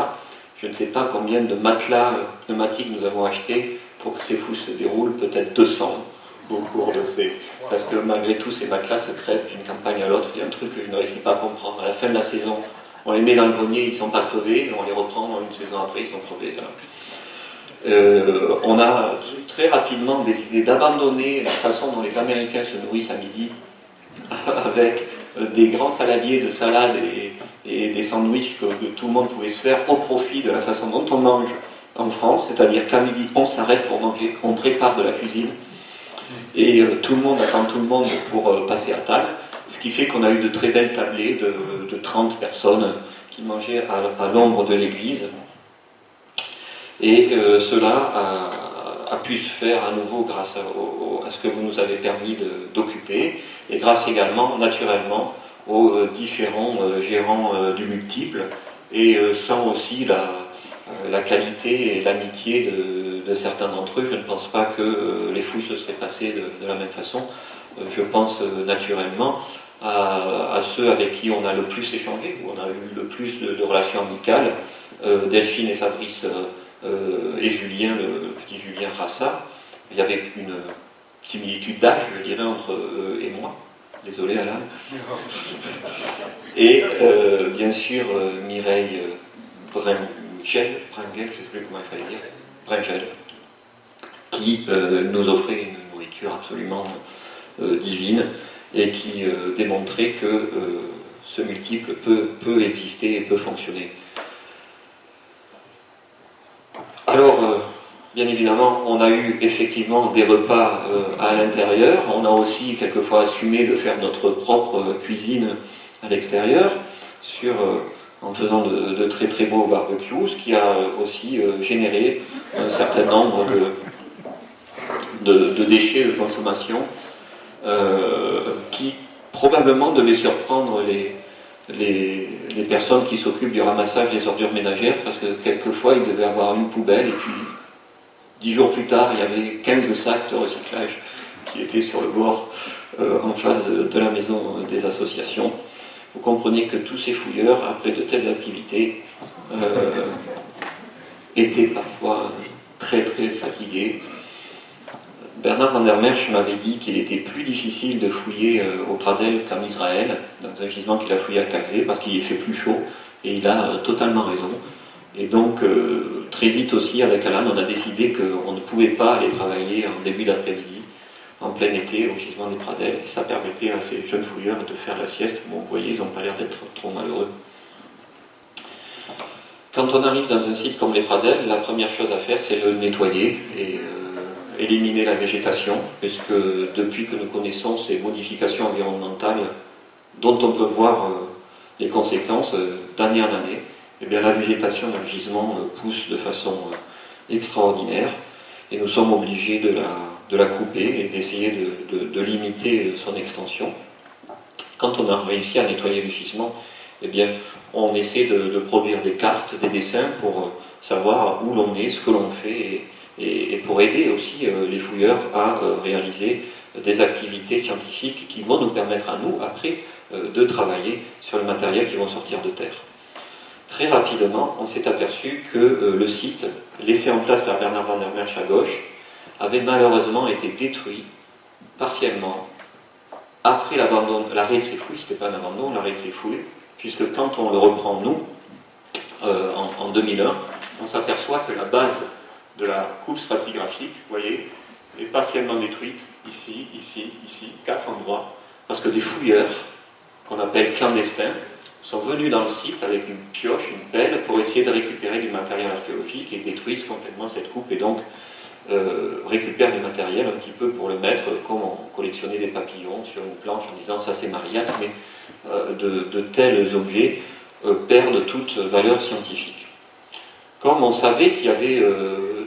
Je ne sais pas combien de matelas pneumatiques nous avons achetés pour que ces fouilles se déroulent, peut-être 200 au cours de ces... Parce que malgré tout, ces matelas se crêpent d'une campagne à l'autre. Il y a un truc que je ne réussis pas à comprendre. À la fin de la saison, on les met dans le grenier, ils ne sont pas crevés, on les reprend une saison après, ils sont crevés. On a très rapidement décidé d'abandonner la façon dont les Américains se nourrissent à midi, avec des grands saladiers de salade et des sandwichs que tout le monde pouvait se faire, au profit de la façon dont on mange en France, c'est-à-dire qu'à midi on s'arrête pour manger, on prépare de la cuisine, et tout le monde attend tout le monde pour passer à table, ce qui fait qu'on a eu de très belles tablées de 30 personnes qui mangeaient à l'ombre de l'église, et cela a pu se faire à nouveau grâce à ce que vous nous avez permis d'occuper, et grâce également, naturellement, aux différents gérants du multiple, et sans aussi la qualité et l'amitié de certains d'entre eux, je ne pense pas que les fouilles se seraient passées de la même façon. Je pense naturellement à ceux avec qui on a le plus échangé, où on a eu le plus de relations amicales, Delphine et Fabrice et Julien, le petit Julien Rassa. Il y avait une similitude d'âge, je dirais, entre eux et moi. Désolé Alain. Et bien sûr Mireille Brengel, je ne sais plus comment il fallait dire, Brengel, qui nous offrait une nourriture absolument divine et qui démontrait que ce multiple peut exister et peut fonctionner. Alors, bien évidemment, on a eu effectivement des repas à l'intérieur. On a aussi quelquefois assumé de faire notre propre cuisine à l'extérieur, en faisant de très très beaux barbecues, ce qui a aussi généré un certain nombre de déchets de consommation qui probablement devaient surprendre les personnes qui s'occupent du ramassage des ordures ménagères, parce que quelquefois il devait avoir une poubelle et puis 10 jours plus tard il y avait 15 sacs de recyclage qui étaient sur le bord en face de la maison des associations. Vous comprenez que tous ces fouilleurs, après de telles activités, étaient parfois très très fatigués. Bernard Van der Merch m'avait dit qu'il était plus difficile de fouiller au Pradel qu'en Israël, dans un gisement qu'il a fouillé à Calzé, parce qu'il y fait plus chaud, et il a totalement raison. Et donc, très vite aussi, avec Alan, on a décidé qu'on ne pouvait pas aller travailler en début d'après-midi, en plein été, au gisement des Pradel, et ça permettait à ces jeunes fouilleurs de faire la sieste. Bon, vous voyez, ils n'ont pas l'air d'être trop malheureux. Quand on arrive dans un site comme les Pradel, la première chose à faire, c'est le nettoyer, et éliminer la végétation, puisque depuis que nous connaissons ces modifications environnementales dont on peut voir les conséquences d'année en année, eh bien la végétation dans le gisement pousse de façon extraordinaire, et nous sommes obligés de la couper et d'essayer de limiter son extension. Quand on a réussi à nettoyer le gisement, eh bien, on essaie de produire des cartes, des dessins pour savoir où l'on est, ce que l'on fait, et pour aider aussi les fouilleurs à réaliser des activités scientifiques qui vont nous permettre à nous, après, de travailler sur le matériel qui vont sortir de terre. Très rapidement, on s'est aperçu que le site, laissé en place par Bernard van der Merch à gauche, avait malheureusement été détruit, partiellement, après l'arrêt de ces fouilles. C'était pas un abandon, l'arrêt de ces fouilles, puisque quand on le reprend, nous, en 2001, on s'aperçoit que la base de la coupe stratigraphique, vous voyez, est partiellement détruite, ici, ici, ici, 4 endroits, parce que des fouilleurs, qu'on appelle clandestins, sont venus dans le site avec une pioche, une pelle, pour essayer de récupérer du matériel archéologique et détruisent complètement cette coupe, et donc récupèrent du matériel un petit peu pour le mettre, comme on collectionnait des papillons sur une planche en disant ça c'est Marianne, mais de tels objets perdent toute valeur scientifique. Comme on savait qu'il y avait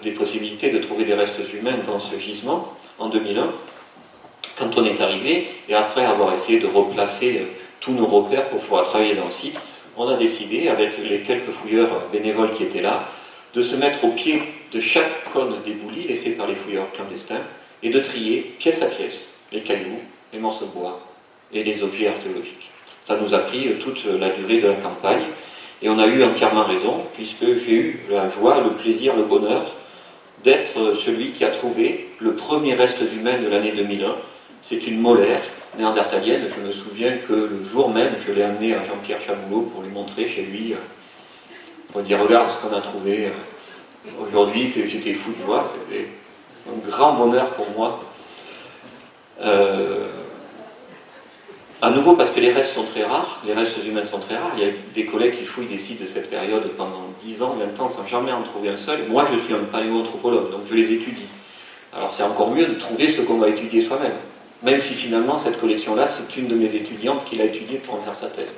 des possibilités de trouver des restes humains dans ce gisement, en 2001, quand on est arrivé, et après avoir essayé de replacer tous nos repères pour pouvoir travailler dans le site, on a décidé, avec les quelques fouilleurs bénévoles qui étaient là, de se mettre au pied de chaque cône d'éboulis laissé par les fouilleurs clandestins et de trier pièce à pièce les cailloux, les morceaux de bois et les objets archéologiques. Ça nous a pris toute la durée de la campagne et on a eu entièrement raison, puisque j'ai eu la joie, le plaisir, le bonheur d'être celui qui a trouvé le premier reste humain de l'année 2001. C'est une molaire néandertalienne. Je me souviens que le jour même, je l'ai amené à Jean-Pierre Chaboulot pour lui montrer chez lui. Pour dire, regarde ce qu'on a trouvé aujourd'hui. J'étais fou de joie. C'était un grand bonheur pour moi. À nouveau, parce que les restes sont très rares, les restes humains sont très rares. Il y a des collègues qui fouillent des sites de cette période pendant 10 ans, 20 ans, sans jamais en trouver un seul. Moi, je suis un paléoanthropologue, donc je les étudie. Alors c'est encore mieux de trouver ce qu'on va étudier soi-même. Même si finalement, cette collection-là, c'est une de mes étudiantes qui l'a étudiée pour en faire sa thèse.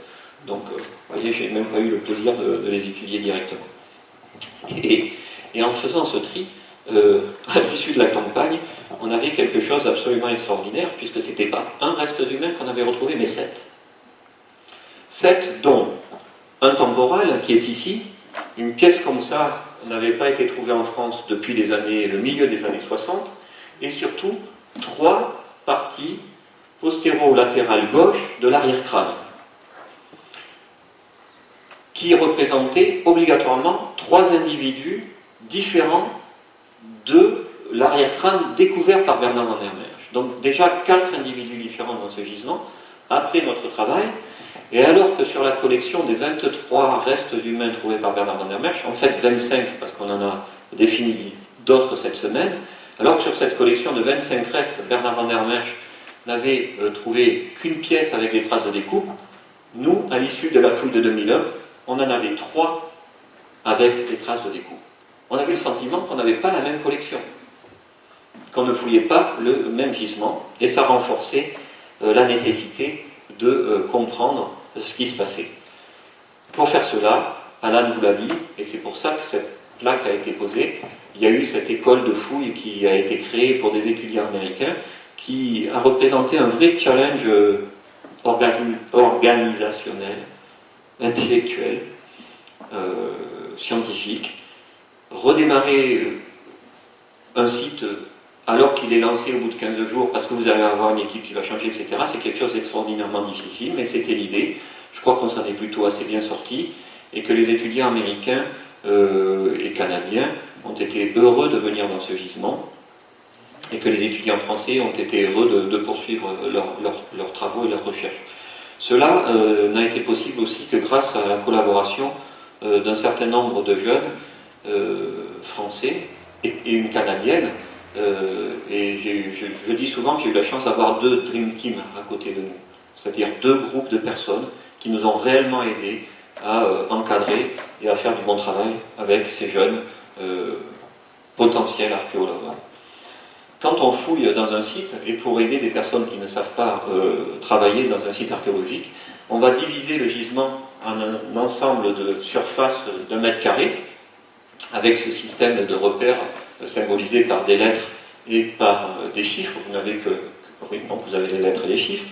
Donc, vous voyez, j'ai même pas eu le plaisir de les étudier directement. Et en faisant ce tri, à l'issue de la campagne, on avait quelque chose d'absolument extraordinaire, puisque c'était pas un reste humain qu'on avait retrouvé, mais 7. 7, dont un temporal qui est ici, une pièce comme ça n'avait pas été trouvée en France depuis le milieu des années 60, et surtout 3 parties postéro-latérales gauche de l'arrière-crâne, qui représentaient obligatoirement 3 individus différents de l'arrière-crâne découvert par Bernard van der Merch. Donc déjà 4 individus différents dans ce gisement, après notre travail, et alors que sur la collection des 23 restes humains trouvés par Bernard van der Merch, en fait 25 parce qu'on en a défini d'autres cette semaine, alors que sur cette collection de 25 restes, Bernard van der Merch n'avait trouvé qu'une pièce avec des traces de découpe, nous, à l'issue de la fouille de 2001, on en avait 3 avec des traces de découpe. On avait le sentiment qu'on n'avait pas la même collection, qu'on ne fouillait pas le même gisement, et ça renforçait la nécessité de comprendre ce qui se passait. Pour faire cela, Alan vous l'a dit, et c'est pour ça que cette plaque a été posée, il y a eu cette école de fouilles qui a été créée pour des étudiants américains, qui a représenté un vrai challenge organisationnel, intellectuel, scientifique. Redémarrer un site alors qu'il est lancé au bout de 15 jours, parce que vous allez avoir une équipe qui va changer, etc., c'est quelque chose d'extraordinairement difficile, mais c'était l'idée. Je crois qu'on s'en est plutôt assez bien sorti, et que les étudiants américains et canadiens ont été heureux de venir dans ce gisement, et que les étudiants français ont été heureux de poursuivre leurs travaux et leurs recherches. Cela n'a été possible aussi que grâce à la collaboration d'un certain nombre de jeunes français et une canadienne, et je dis souvent que j'ai eu la chance d'avoir 2 Dream Team à côté de nous, c'est-à-dire 2 groupes de personnes qui nous ont réellement aidés à encadrer et à faire du bon travail avec ces jeunes potentiels archéologues. Quand on fouille dans un site, et pour aider des personnes qui ne savent pas travailler dans un site archéologique, on va diviser le gisement en un ensemble de surface d'1 mètre carré, avec ce système de repères symbolisé par des lettres et par des chiffres. Vous n'avez oui, non, vous avez les lettres et les chiffres.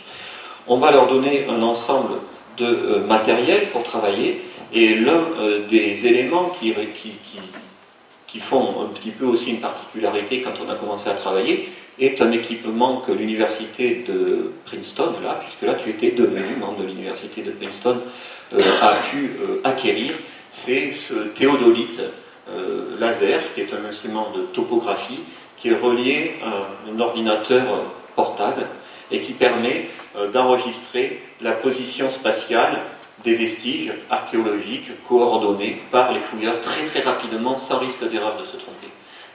On va leur donner un ensemble de matériel pour travailler, et l'un des éléments qui font un petit peu aussi une particularité quand on a commencé à travailler est un équipement que l'université de Princeton, là, puisque là tu étais devenu membre de l'université de Princeton, a pu acquérir. C'est ce théodolite laser, qui est un instrument de topographie, qui est relié à un ordinateur portable et qui permet d'enregistrer la position spatiale des vestiges archéologiques coordonnés par les fouilleurs très très rapidement, sans risque d'erreur de se tromper.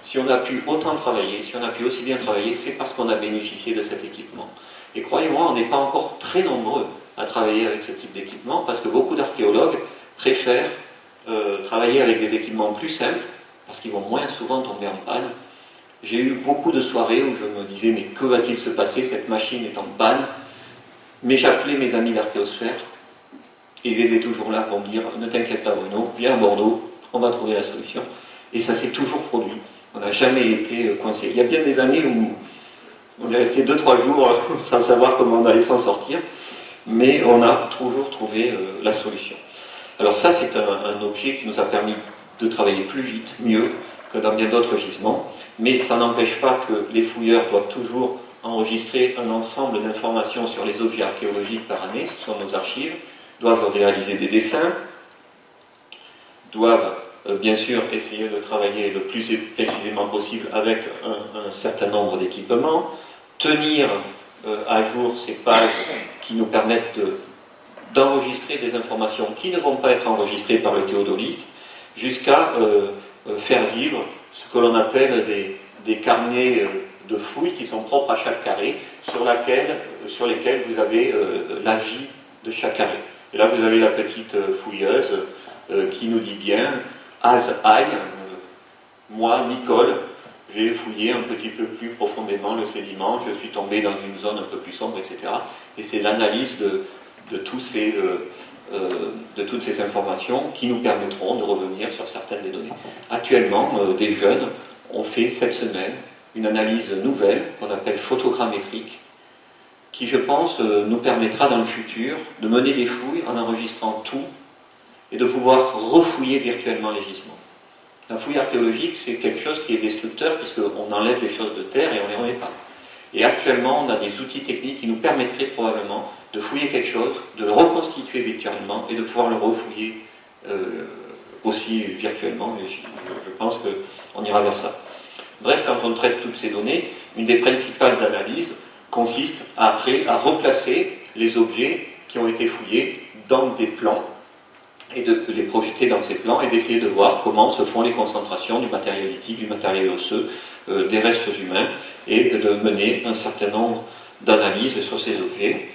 Si on a pu autant travailler, si on a pu aussi bien travailler, c'est parce qu'on a bénéficié de cet équipement. Et croyez-moi, on n'est pas encore très nombreux à travailler avec ce type d'équipement, parce que beaucoup d'archéologues préfèrent travailler avec des équipements plus simples, parce qu'ils vont moins souvent tomber en panne. J'ai eu beaucoup de soirées où je me disais, mais que va-t-il se passer, cette machine est en panne. Mais j'appelais mes amis d'Archéosphère, et ils étaient toujours là pour me dire, ne t'inquiète pas Bruno, viens à Bordeaux, on va trouver la solution. Et ça s'est toujours produit. On n'a jamais été coincé. Il y a bien des années où on est resté 2-3 jours sans savoir comment on allait s'en sortir, mais on a toujours trouvé la solution. Alors ça, c'est un objet qui nous a permis de travailler plus vite, mieux, que dans bien d'autres gisements, mais ça n'empêche pas que les fouilleurs doivent toujours enregistrer un ensemble d'informations sur les objets archéologiques par année, ce sont nos archives, doivent réaliser des dessins, doivent bien sûr essayer de travailler le plus précisément possible avec un certain nombre d'équipements, tenir à jour ces pages qui nous permettent d'enregistrer des informations qui ne vont pas être enregistrées par le théodolite, jusqu'à faire vivre ce que l'on appelle des carnets de fouilles qui sont propres à chaque carré, sur lesquels vous avez la vie de chaque carré. Et là, vous avez la petite fouilleuse qui nous dit bien, as I, moi, Nicole, j'ai fouillé un petit peu plus profondément le sédiment, je suis tombé dans une zone un peu plus sombre, etc. Et c'est l'analyse de toutes ces informations qui nous permettront de revenir sur certaines des données. Actuellement, des jeunes ont fait cette semaine une analyse nouvelle qu'on appelle photogrammétrique, qui, je pense, nous permettra dans le futur de mener des fouilles en enregistrant tout et de pouvoir refouiller virtuellement les gisements. La fouille archéologique, c'est quelque chose qui est destructeur puisqu'on enlève des choses de terre et on ne les remet pas. Et actuellement, on a des outils techniques qui nous permettraient probablement de fouiller quelque chose, de le reconstituer virtuellement et de pouvoir le refouiller aussi virtuellement. Et je pense qu'on ira vers ça. Bref, quand on traite toutes ces données, une des principales analyses consiste après à replacer les objets qui ont été fouillés dans des plans et de les projeter dans ces plans et d'essayer de voir comment se font les concentrations du matériel lithique, du matériel osseux, des restes humains, et de mener un certain nombre d'analyses sur ces objets,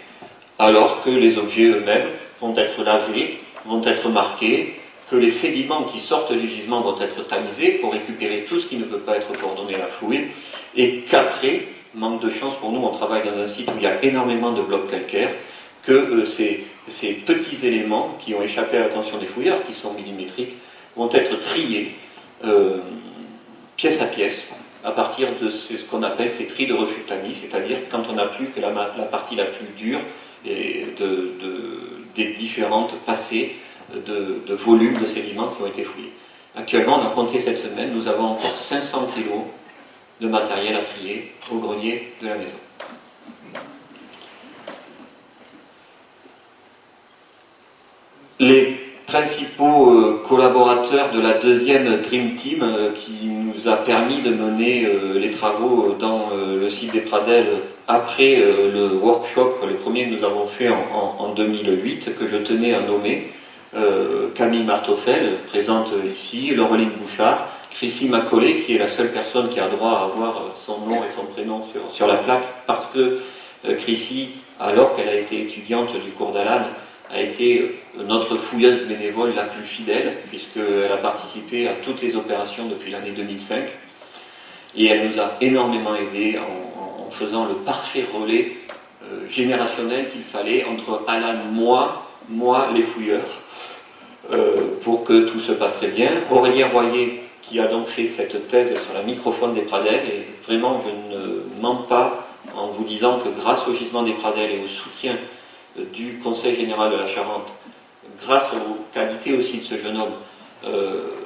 alors que les objets eux-mêmes vont être lavés, vont être marqués, que les sédiments qui sortent du gisement vont être tamisés pour récupérer tout ce qui ne peut pas être coordonné à la fouille, et qu'après, manque de chance pour nous, on travaille dans un site où il y a énormément de blocs calcaires, que ces petits éléments qui ont échappé à l'attention des fouilleurs, qui sont millimétriques, vont être triés pièce à pièce à partir de ce qu'on appelle ces tris de refus tamis, c'est-à-dire quand on n'a plus que la partie la plus dure et des différentes passées de volumes de sédiments qui ont été fouillés. Actuellement, on a compté cette semaine, nous avons encore 500 kg de matériel à trier au grenier de la maison. Les principaux collaborateurs de la deuxième Dream Team qui nous a permis de mener les travaux dans le site des Pradelles après le workshop, le premier que nous avons fait en 2008, que je tenais à nommer, Camille Martoffel, présente ici, Laureline Bouchard, Chrissy Macaulay, qui est la seule personne qui a droit à avoir son nom et son prénom sur la plaque, parce que Chrissy, alors qu'elle a été étudiante du cours d'Alan, a été notre fouilleuse bénévole la plus fidèle, puisqu'elle a participé à toutes les opérations depuis l'année 2005, et elle nous a énormément aidés en faisant le parfait relais générationnel qu'il fallait entre Alan, moi, les fouilleurs, pour que tout se passe très bien. Aurélien Royer qui a donc fait cette thèse sur la microfaune des pradelles, et vraiment je ne mens pas en vous disant que grâce au gisement des pradelles et au soutien du Conseil général de la Charente, grâce aux qualités aussi de ce jeune homme,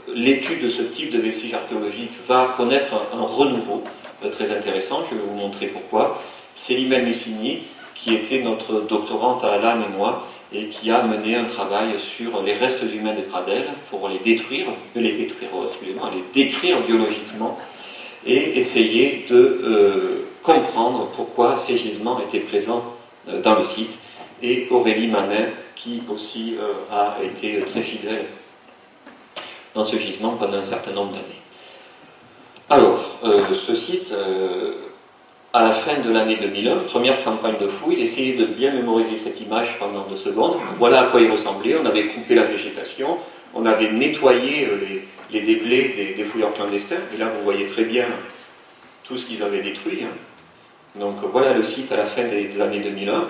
l'étude de ce type de vestiges archéologiques va connaître un renouveau très intéressant. Je vais vous montrer pourquoi. C'est Célimène Musigny, qui était notre doctorante à Alan et moi, et qui a mené un travail sur les restes humains des pradelles pour les décrire biologiquement et essayer de comprendre pourquoi ces gisements étaient présents dans le site. Et Aurélie Manin, qui aussi a été très fidèle dans ce gisement pendant un certain nombre d'années. Alors, ce site, à la fin de l'année 2001, première campagne de fouilles, essayez de bien mémoriser cette image pendant 2 secondes. Voilà à quoi il ressemblait. On avait coupé la végétation, on avait nettoyé les déblais des fouilleurs clandestins, et là vous voyez très bien tout ce qu'ils avaient détruit. Donc voilà le site à la fin des années 2001.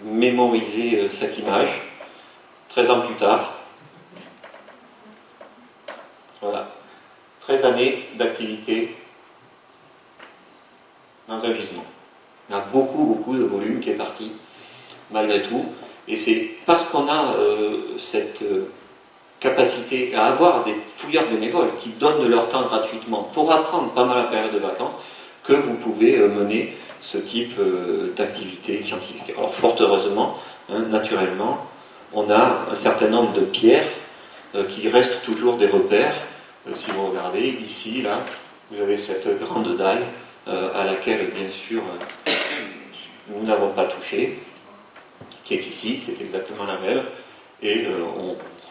Mémoriser cette image. 13 ans plus tard, voilà, 13 années d'activité dans un gisement. Il y a beaucoup de volume qui est parti, malgré tout, et c'est parce qu'on a cette capacité à avoir des fouilleurs bénévoles qui donnent de leur temps gratuitement pour apprendre pendant la période de vacances que vous pouvez mener ce type d'activité scientifique. Alors fort heureusement, naturellement, on a un certain nombre de pierres qui restent toujours des repères. Si vous regardez ici, là, vous avez cette grande dalle à laquelle, bien sûr, nous n'avons pas touché, qui est ici, c'est exactement la même, et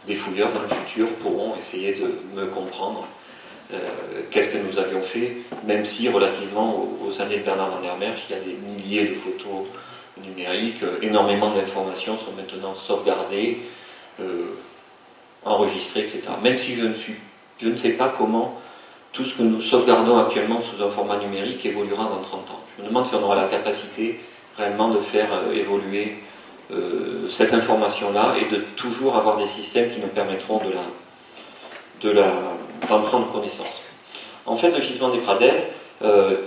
des fouilleurs dans le futur pourront essayer de me comprendre qu'est-ce que nous avions fait, même si, relativement aux années de Bernard Van der Merch, il y a des milliers de photos numériques, énormément d'informations sont maintenant sauvegardées, enregistrées, etc. Même si je ne sais pas comment tout ce que nous sauvegardons actuellement sous un format numérique évoluera dans 30 ans. Je me demande si on aura la capacité réellement de faire évoluer cette information-là et de toujours avoir des systèmes qui nous permettront d'en prendre connaissance. En fait, le gisement des pradelles,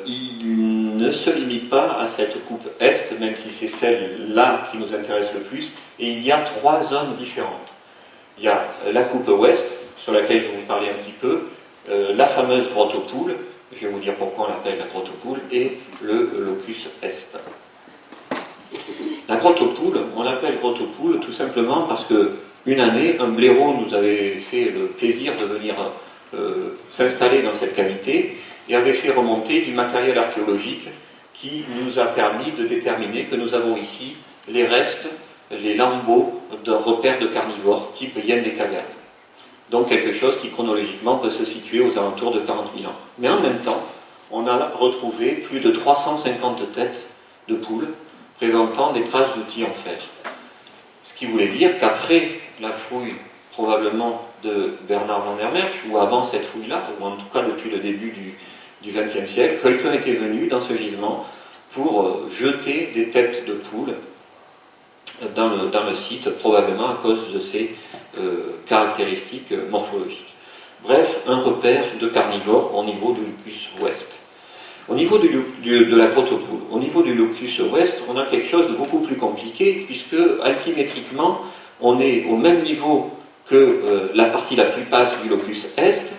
il ne se limite pas à cette coupe est, même si c'est celle-là qui nous intéresse le plus, et il y a 3 zones différentes. Il y a la coupe ouest, sur laquelle je vais vous parler un petit peu, la fameuse grotte aux poules, je vais vous dire pourquoi on l'appelle la grotte aux poules, et le locus est. La grotte aux poules, on l'appelle grotte aux poules tout simplement parce que une année, un blaireau nous avait fait le plaisir de venir s'installer dans cette cavité et avait fait remonter du matériel archéologique qui nous a permis de déterminer que nous avons ici les restes, les lambeaux d'un repère de carnivores type hyène des cavernes. Donc quelque chose qui chronologiquement peut se situer aux alentours de 40 000 ans. Mais en même temps, on a retrouvé plus de 350 têtes de poules présentant des traces d'outils en fer. Ce qui voulait dire qu'après la fouille probablement de Bernard Van der Merch, ou avant cette fouille-là, ou en tout cas depuis le début du XXe siècle, quelqu'un était venu dans ce gisement pour jeter des têtes de poules dans le site, probablement à cause de ses caractéristiques morphologiques. Bref, un repère de carnivores au niveau du locus ouest. Au niveau de la grotte aux poules, au niveau du locus ouest, on a quelque chose de beaucoup plus compliqué, puisque altimétriquement, on est au même niveau que la partie la plus basse du locus est,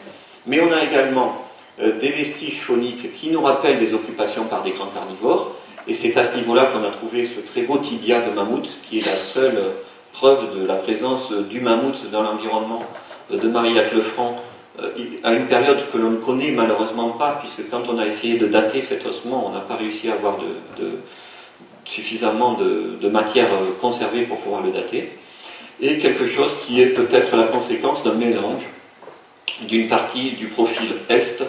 mais on a également des vestiges fauniques qui nous rappellent des occupations par des grands carnivores, et c'est à ce niveau-là qu'on a trouvé ce très beau tibia de mammouth, qui est la seule preuve de la présence du mammouth dans l'environnement de Marillac-le-Franc, à une période que l'on ne connaît malheureusement pas, puisque quand on a essayé de dater cet ossement, on n'a pas réussi à avoir suffisamment de matière conservée pour pouvoir le dater, et quelque chose qui est peut-être la conséquence d'un mélange d'une partie du profil est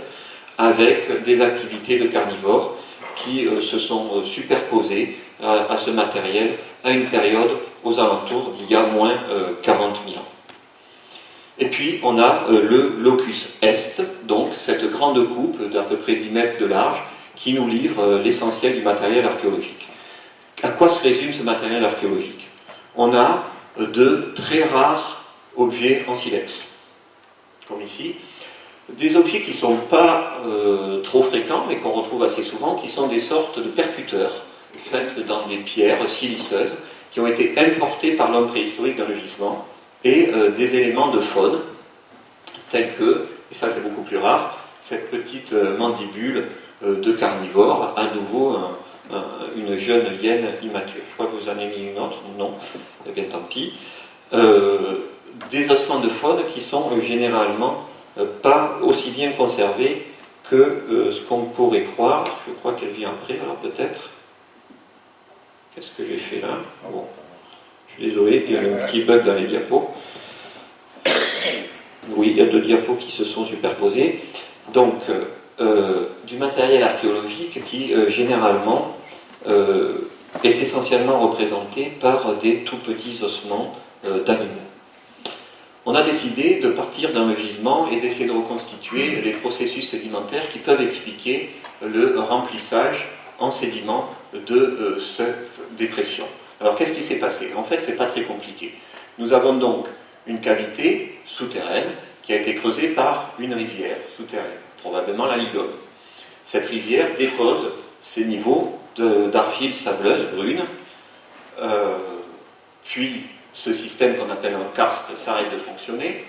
avec des activités de carnivores qui se sont superposées à ce matériel à une période aux alentours d'il y a moins 40 000 ans. Et puis on a le locus est, donc cette grande coupe d'à peu près 10 mètres de large qui nous livre l'essentiel du matériel archéologique. À quoi se résume ce matériel archéologique? On a de très rares objets en silex, comme ici. des objets qui ne sont pas trop fréquents, mais qu'on retrouve assez souvent, qui sont des sortes de percuteurs, faites dans des pierres siliceuses, qui ont été importés par l'homme préhistorique dans le gisement, et des éléments de faune, tels que, et ça c'est beaucoup plus rare, cette petite mandibule de carnivore, à nouveau une jeune hyène immature. Je crois que vous en avez mis une autre, non, eh bien tant pis. Des ossements de faune qui sont généralement pas aussi bien conservés que ce qu'on pourrait croire. Je crois qu'elle vient après, alors peut-être. Qu'est-ce que j'ai fait là? Bon, je suis désolé, il y a un petit bug dans les diapos. Oui, il y a deux diapos qui se sont superposés. Donc, du matériel archéologique qui, généralement, est essentiellement représenté par des tout petits ossements d'animaux. On a décidé de partir dans le gisement et d'essayer de reconstituer les processus sédimentaires qui peuvent expliquer le remplissage en sédiments de cette dépression. Alors, qu'est-ce qui s'est passé? En fait, ce n'est pas très compliqué. Nous avons donc une cavité souterraine qui a été creusée par une rivière souterraine, probablement la Ligone. Cette rivière dépose ces niveaux d'argile sableuse brune, puis ce système qu'on appelle un karst s'arrête de fonctionner,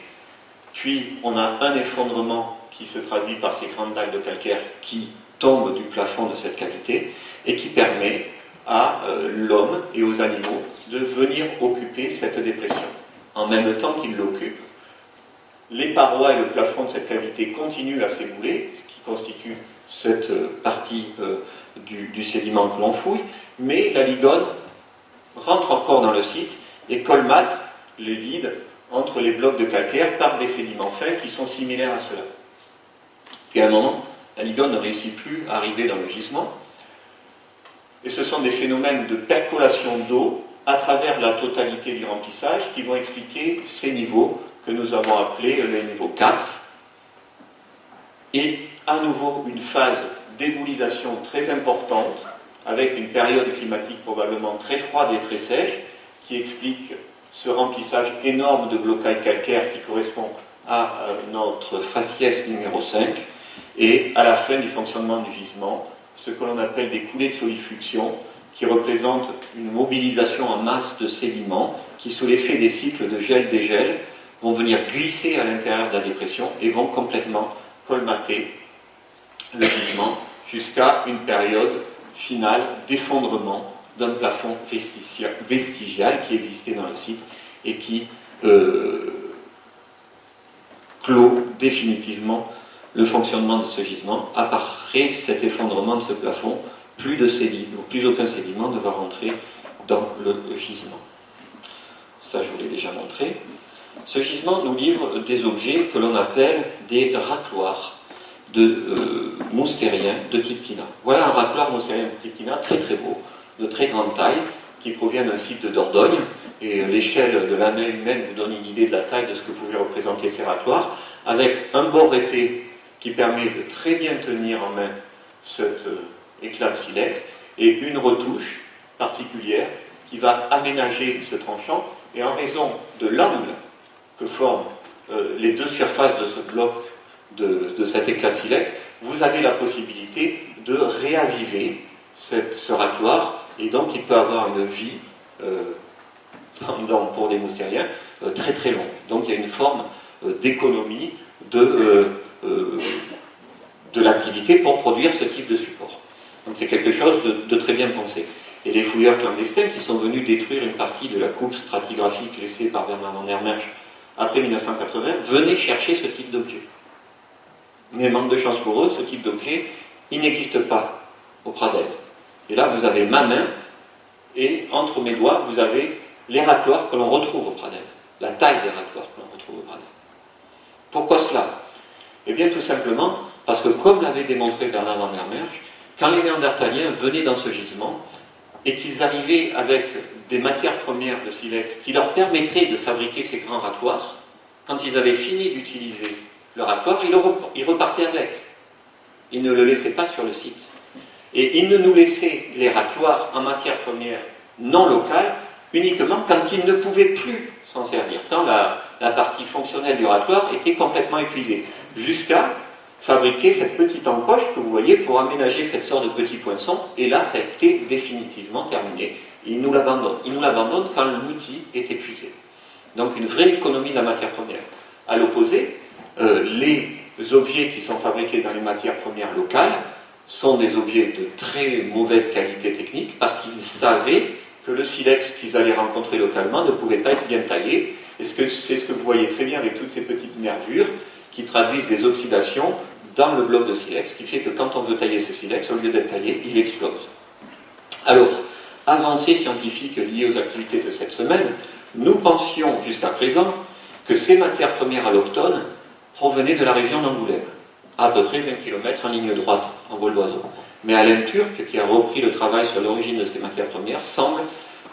puis on a un effondrement qui se traduit par ces grandes dalles de calcaire qui tombent du plafond de cette cavité et qui permet à l'homme et aux animaux de venir occuper cette dépression. En même temps qu'ils l'occupent, les parois et le plafond de cette cavité continuent à s'ébouler, ce qui constitue cette partie du sédiment que l'on fouille, mais la Ligone rentre encore dans le site et colmate les vides entre les blocs de calcaire par des sédiments fins qui sont similaires à cela. Puis à un moment, la Ligone ne réussit plus à arriver dans le gisement, et ce sont des phénomènes de percolation d'eau à travers la totalité du remplissage qui vont expliquer ces niveaux que nous avons appelés les niveaux 4, et à nouveau une phase d'éboulisation très importante, avec une période climatique probablement très froide et très sèche, qui explique ce remplissage énorme de blocailles calcaires qui correspond à notre faciès numéro 5, et à la fin du fonctionnement du gisement, ce que l'on appelle des coulées de solifluxion, qui représentent une mobilisation en masse de sédiments, qui sous l'effet des cycles de gel-dégel, vont venir glisser à l'intérieur de la dépression et vont complètement colmater le gisement jusqu'à une période finale d'effondrement d'un plafond vestigial qui existait dans le site et qui clôt définitivement le fonctionnement de ce gisement. Après cet effondrement de ce plafond, plus aucun sédiment ne va rentrer dans le gisement. Ça, je vous l'ai déjà montré. Ce gisement nous livre des objets que l'on appelle des racloirs de moustériens de type Kina. Voilà un racloir moustérien de type Kina, très très beau, de très grande taille, qui provient d'un site de Dordogne, et l'échelle de la main humaine vous donne une idée de la taille de ce que pouvaient représenter ces racloirs, avec un bord épais qui permet de très bien tenir en main cet éclat de silex, et une retouche particulière qui va aménager ce tranchant, et en raison de l'angle que forment les deux surfaces de ce bloc de cet éclat de silex, vous avez la possibilité de réaviver ce racloir, et donc il peut avoir une vie pour les moustériens très très longue. Donc il y a une forme d'économie de l'activité pour produire ce type de support. Donc c'est quelque chose de très bien pensé. Et les fouilleurs clandestins qui sont venus détruire une partie de la coupe stratigraphique laissée par Bernard van der Merch après 1980 venaient chercher ce type d'objet. Mais manque de chance pour eux, ce type d'objet, il n'existe pas au Pradel. Et là, vous avez ma main, et entre mes doigts, vous avez les racloirs que l'on retrouve au Pradel. La taille des racloirs que l'on retrouve au Pradel. Pourquoi cela? Eh bien, tout simplement, parce que comme l'avait démontré Bernard van der Merch, quand les Néandertaliens venaient dans ce gisement, et qu'ils arrivaient avec des matières premières de silex qui leur permettraient de fabriquer ces grands racloirs, quand ils avaient fini d'utiliser le racloir, ils repartaient avec. Ils ne le laissaient pas sur le site. Et ils ne nous laissaient les racloirs en matière première non locale uniquement quand ils ne pouvaient plus s'en servir, quand la partie fonctionnelle du racloir était complètement épuisée. jusqu'à fabriquer cette petite encoche que vous voyez pour aménager cette sorte de petit poinçon, et là ça a été définitivement terminé. Il nous l'abandonne. Il nous l'abandonne quand l'outil est épuisé. Donc une vraie économie de la matière première. À l'opposé, les objets qui sont fabriqués dans les matières premières locales sont des objets de très mauvaise qualité technique parce qu'ils savaient que le silex qu'ils allaient rencontrer localement ne pouvait pas être bien taillé. Et c'est ce que vous voyez très bien avec toutes ces petites nervures qui traduisent des oxydations dans le bloc de silex, ce qui fait que quand on veut tailler ce silex, au lieu d'être taillé, il explose. Alors, avancées scientifiques liées aux activités de cette semaine, nous pensions jusqu'à présent que ces matières premières allochtones provenaient de la région d'Angoulême, à peu près 20 km en ligne droite, en vol d'oiseau. Mais Alain Turc, qui a repris le travail sur l'origine de ces matières premières, semble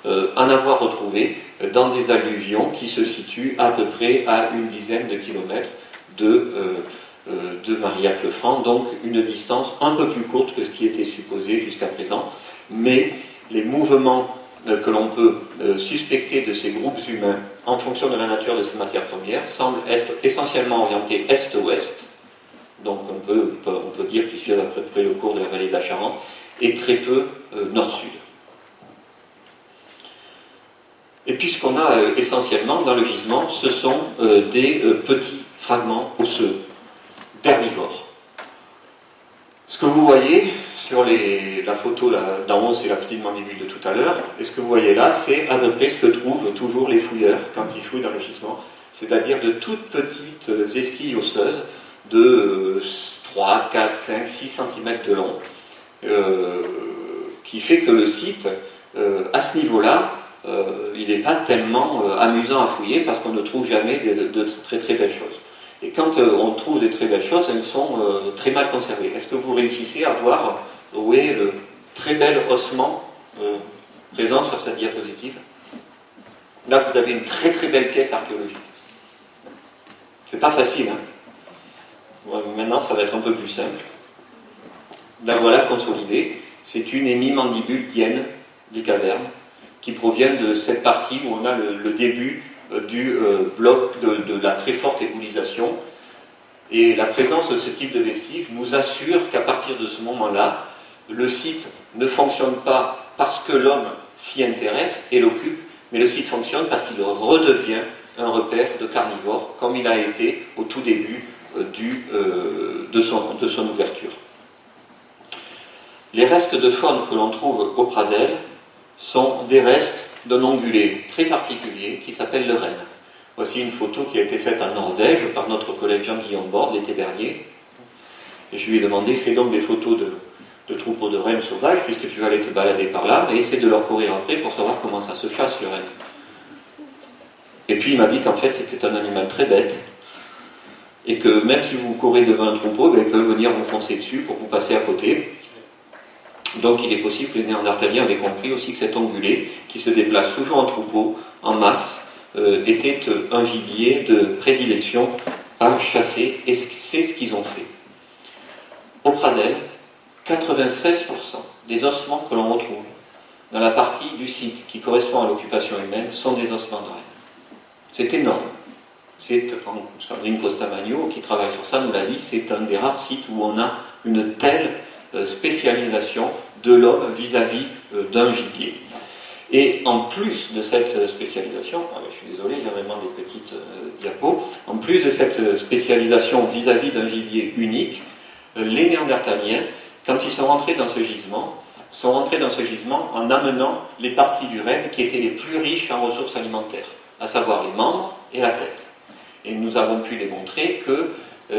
en avoir retrouvé dans des alluvions qui se situent à peu près à une dizaine de kilomètres de Marillac-le-Franc, donc une distance un peu plus courte que ce qui était supposé jusqu'à présent. Mais les mouvements que l'on peut suspecter de ces groupes humains en fonction de la nature de ces matières premières semblent être essentiellement orientés est-ouest, donc on peut dire qu'ils suivent à peu près le cours de la vallée de la Charente, et très peu nord-sud. Et puis ce qu'on a essentiellement dans le gisement, ce sont des petits fragments osseux d'herbivores. Ce que vous voyez sur la photo d'en haut, c'est la petite mandibule de tout à l'heure, et ce que vous voyez là, c'est à peu près ce que trouvent toujours les fouilleurs quand ils fouillent dans le gisement, c'est-à-dire de toutes petites esquilles osseuses de 3, 4, 5, 6 cm de long, qui fait que le site, à ce niveau-là, il n'est pas tellement amusant à fouiller parce qu'on ne trouve jamais de très très belles choses. Et quand on trouve des très belles choses, elles sont très mal conservées. Est-ce que vous réussissez à voir où est le très bel ossement présent sur cette diapositive? Là, vous avez une très très belle pièce archéologique. C'est pas facile, hein? Maintenant, ça va être un peu plus simple. La voilà consolidée. C'est une hémimandibule dienne des cavernes qui provient de cette partie où on a le début du bloc de la très forte éboulisation. Et la présence de ce type de vestiges nous assure qu'à partir de ce moment-là, le site ne fonctionne pas parce que l'homme s'y intéresse et l'occupe, mais le site fonctionne parce qu'il redevient un repère de carnivores, comme il a été au tout début de son ouverture. Les restes de faune que l'on trouve au Pradel sont des restes d'un ongulé très particulier qui s'appelle le renne. Voici une photo qui a été faite en Norvège par notre collègue Jean-Guillaume Borde l'été dernier. Et je lui ai demandé, fais donc des photos de troupeaux de rennes sauvages, puisque tu vas aller te balader par là, et essaie de leur courir après pour savoir comment ça se chasse le renne. Et puis il m'a dit qu'en fait c'était un animal très bête, et que même si vous courez devant un troupeau, ben, ils peuvent venir vous foncer dessus pour vous passer à côté. Donc il est possible que les Néandertaliens avaient compris aussi que cet ongulé, qui se déplace toujours en troupeau, en masse, était un gibier de prédilection à chasser, et c'est ce qu'ils ont fait. Au Pradel, 96% des ossements que l'on retrouve dans la partie du site qui correspond à l'occupation humaine sont des ossements de renne. C'est énorme. Sandrine Costa-Magno, qui travaille sur ça, nous l'a dit, c'est un des rares sites où on a une telle spécialisation de l'homme vis-à-vis d'un gibier. Et en plus de cette spécialisation, je suis désolé, il y a vraiment des petites diapos, en plus de cette spécialisation vis-à-vis d'un gibier unique, les Néandertaliens, quand ils sont rentrés dans ce gisement, sont rentrés dans ce gisement en amenant les parties du renne qui étaient les plus riches en ressources alimentaires, à savoir les membres et la tête. Et nous avons pu démontrer que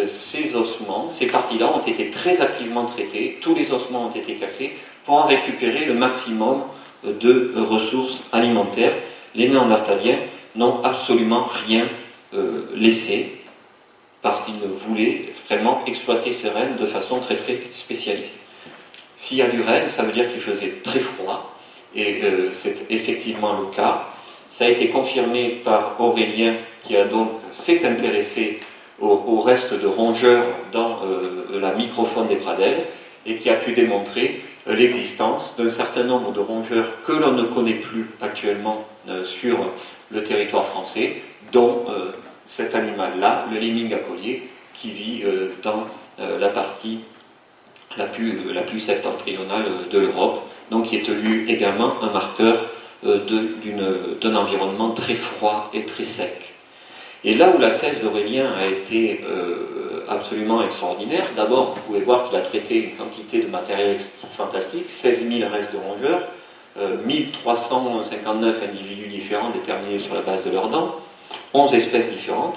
ces ossements, ces parties-là ont été très activement traitées, tous les ossements ont été cassés pour en récupérer le maximum de ressources alimentaires. Les Néandertaliens n'ont absolument rien laissé parce qu'ils ne voulaient vraiment exploiter ces rennes de façon très très spécialisée. S'il y a du renne, ça veut dire qu'il faisait très froid, et c'est effectivement le cas. Ça a été confirmé par Aurélien, qui s'est intéressé au reste de rongeurs dans la microfaune des Pradels, et qui a pu démontrer l'existence d'un certain nombre de rongeurs que l'on ne connaît plus actuellement sur le territoire français, dont cet animal-là, le lemming à collier, qui vit dans la partie la plus septentrionale de l'Europe, donc qui est tenu également un marqueur d'un environnement très froid et très sec. Et là où la thèse d'Aurélien a été absolument extraordinaire, d'abord vous pouvez voir qu'il a traité une quantité de matériel fantastique, 16 000 restes de rongeurs, 1359 individus différents déterminés sur la base de leurs dents, 11 espèces différentes.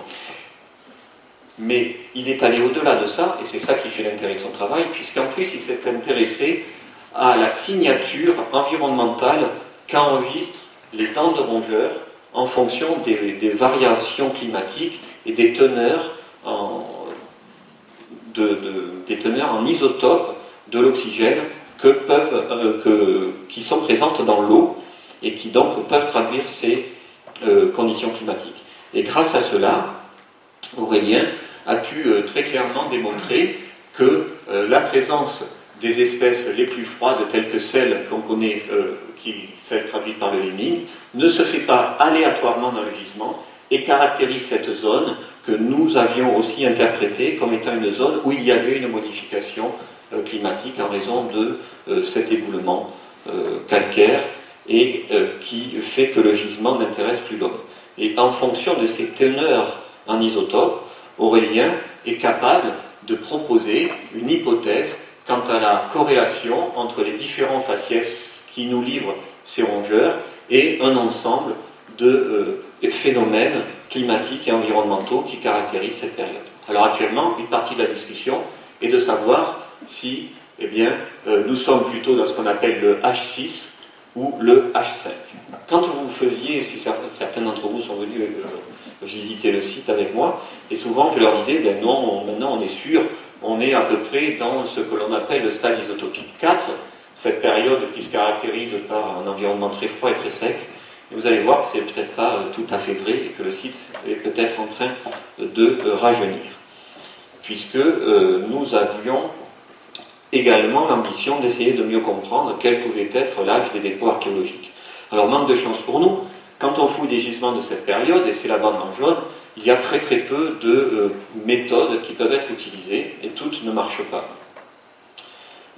Mais il est allé au-delà de ça, et c'est ça qui fait l'intérêt de son travail, puisqu'en plus il s'est intéressé à la signature environnementale qu'enregistrent les dents de rongeurs en fonction des variations climatiques et des teneurs des teneurs en isotopes de l'oxygène qui sont présentes dans l'eau et qui donc peuvent traduire ces conditions climatiques. Et grâce à cela, Aurélien a pu très clairement démontrer que la présence des espèces les plus froides, telles que celles qu'on connaît, celles traduites par le Lemming, ne se fait pas aléatoirement dans le gisement et caractérise cette zone que nous avions aussi interprétée comme étant une zone où il y avait une modification climatique en raison de cet éboulement calcaire et qui fait que le gisement n'intéresse plus l'homme. Et en fonction de ces teneurs en isotopes, Aurélien est capable de proposer une hypothèse quant à la corrélation entre les différents faciès qui nous livrent ces rongeurs et un ensemble de phénomènes climatiques et environnementaux qui caractérisent cette période. Alors actuellement, une partie de la discussion est de savoir si nous sommes plutôt dans ce qu'on appelle le H6 ou le H5. Quand vous faisiez, si certains d'entre vous sont venus visiter le site avec moi, et souvent je leur disais, non, maintenant on est sûr, on est à peu près dans ce que l'on appelle le stade isotopique 4, cette période qui se caractérise par un environnement très froid et très sec. Et vous allez voir que c'est peut-être pas tout à fait vrai et que le site est peut-être en train de rajeunir. Puisque nous avions également l'ambition d'essayer de mieux comprendre quel pouvait être l'âge des dépôts archéologiques. Alors, manque de chance pour nous, quand on fouille des gisements de cette période, et c'est la bande en jaune, il y a très très peu de méthodes qui peuvent être utilisées, et toutes ne marchent pas.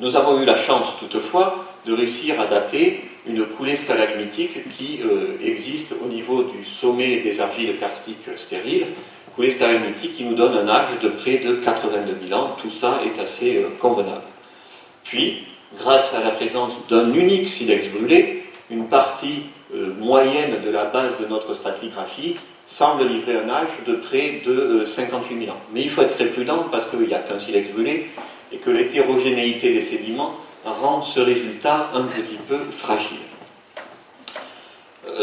Nous avons eu la chance, toutefois, de réussir à dater une coulée stalagmitique qui existe au niveau du sommet des argiles karstiques stériles, coulée stalagmitique qui nous donne un âge de près de 82 000 ans. Tout ça est assez convenable. Puis, grâce à la présence d'un unique silex brûlé, une partie moyenne de la base de notre stratigraphie semble livrer un âge de près de 58 000 ans. Mais il faut être très prudent parce qu'il n'y a qu'un silex brûlé et que l'hétérogénéité des sédiments rend ce résultat un petit peu fragile.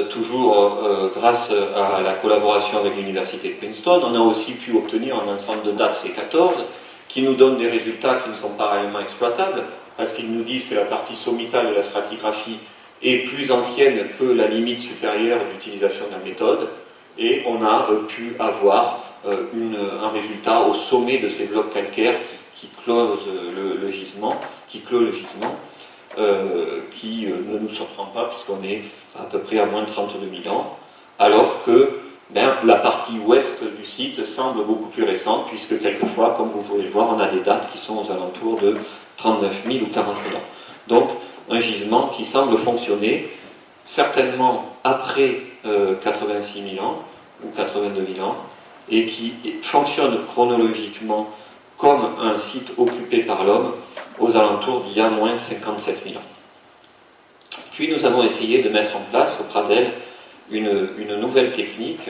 Toujours grâce à la collaboration avec l'université de Princeton, on a aussi pu obtenir un ensemble de dates C14 qui nous donnent des résultats qui ne sont pas réellement exploitables parce qu'ils nous disent que la partie sommitale de la stratigraphie est plus ancienne que la limite supérieure d'utilisation de la méthode, et on a pu avoir un résultat au sommet de ces blocs calcaires qui close le gisement, qui ne nous surprend pas puisqu'on est à peu près à moins de 32 000 ans, alors que la partie ouest du site semble beaucoup plus récente, puisque quelquefois, comme vous pouvez le voir, on a des dates qui sont aux alentours de 39 000 ou 40 000 ans. Donc, un gisement qui semble fonctionner certainement après 86 000 ans ou 82 000 ans, et qui fonctionne chronologiquement comme un site occupé par l'homme aux alentours d'il y a moins 57 000 ans. Puis nous avons essayé de mettre en place au Pradel une nouvelle technique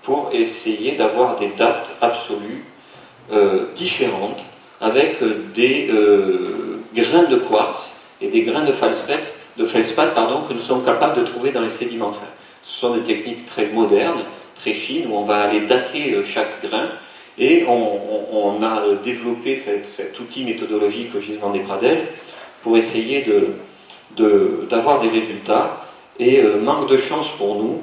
pour essayer d'avoir des dates absolues différentes avec des grains de quartz et des grains de feldspath que nous sommes capables de trouver dans les sédiments fins. Ce sont des techniques très modernes, très fines, où on va aller dater chaque grain, et on a développé cet outil méthodologique au gisement des Pradels pour essayer d'avoir des résultats, et manque de chance pour nous,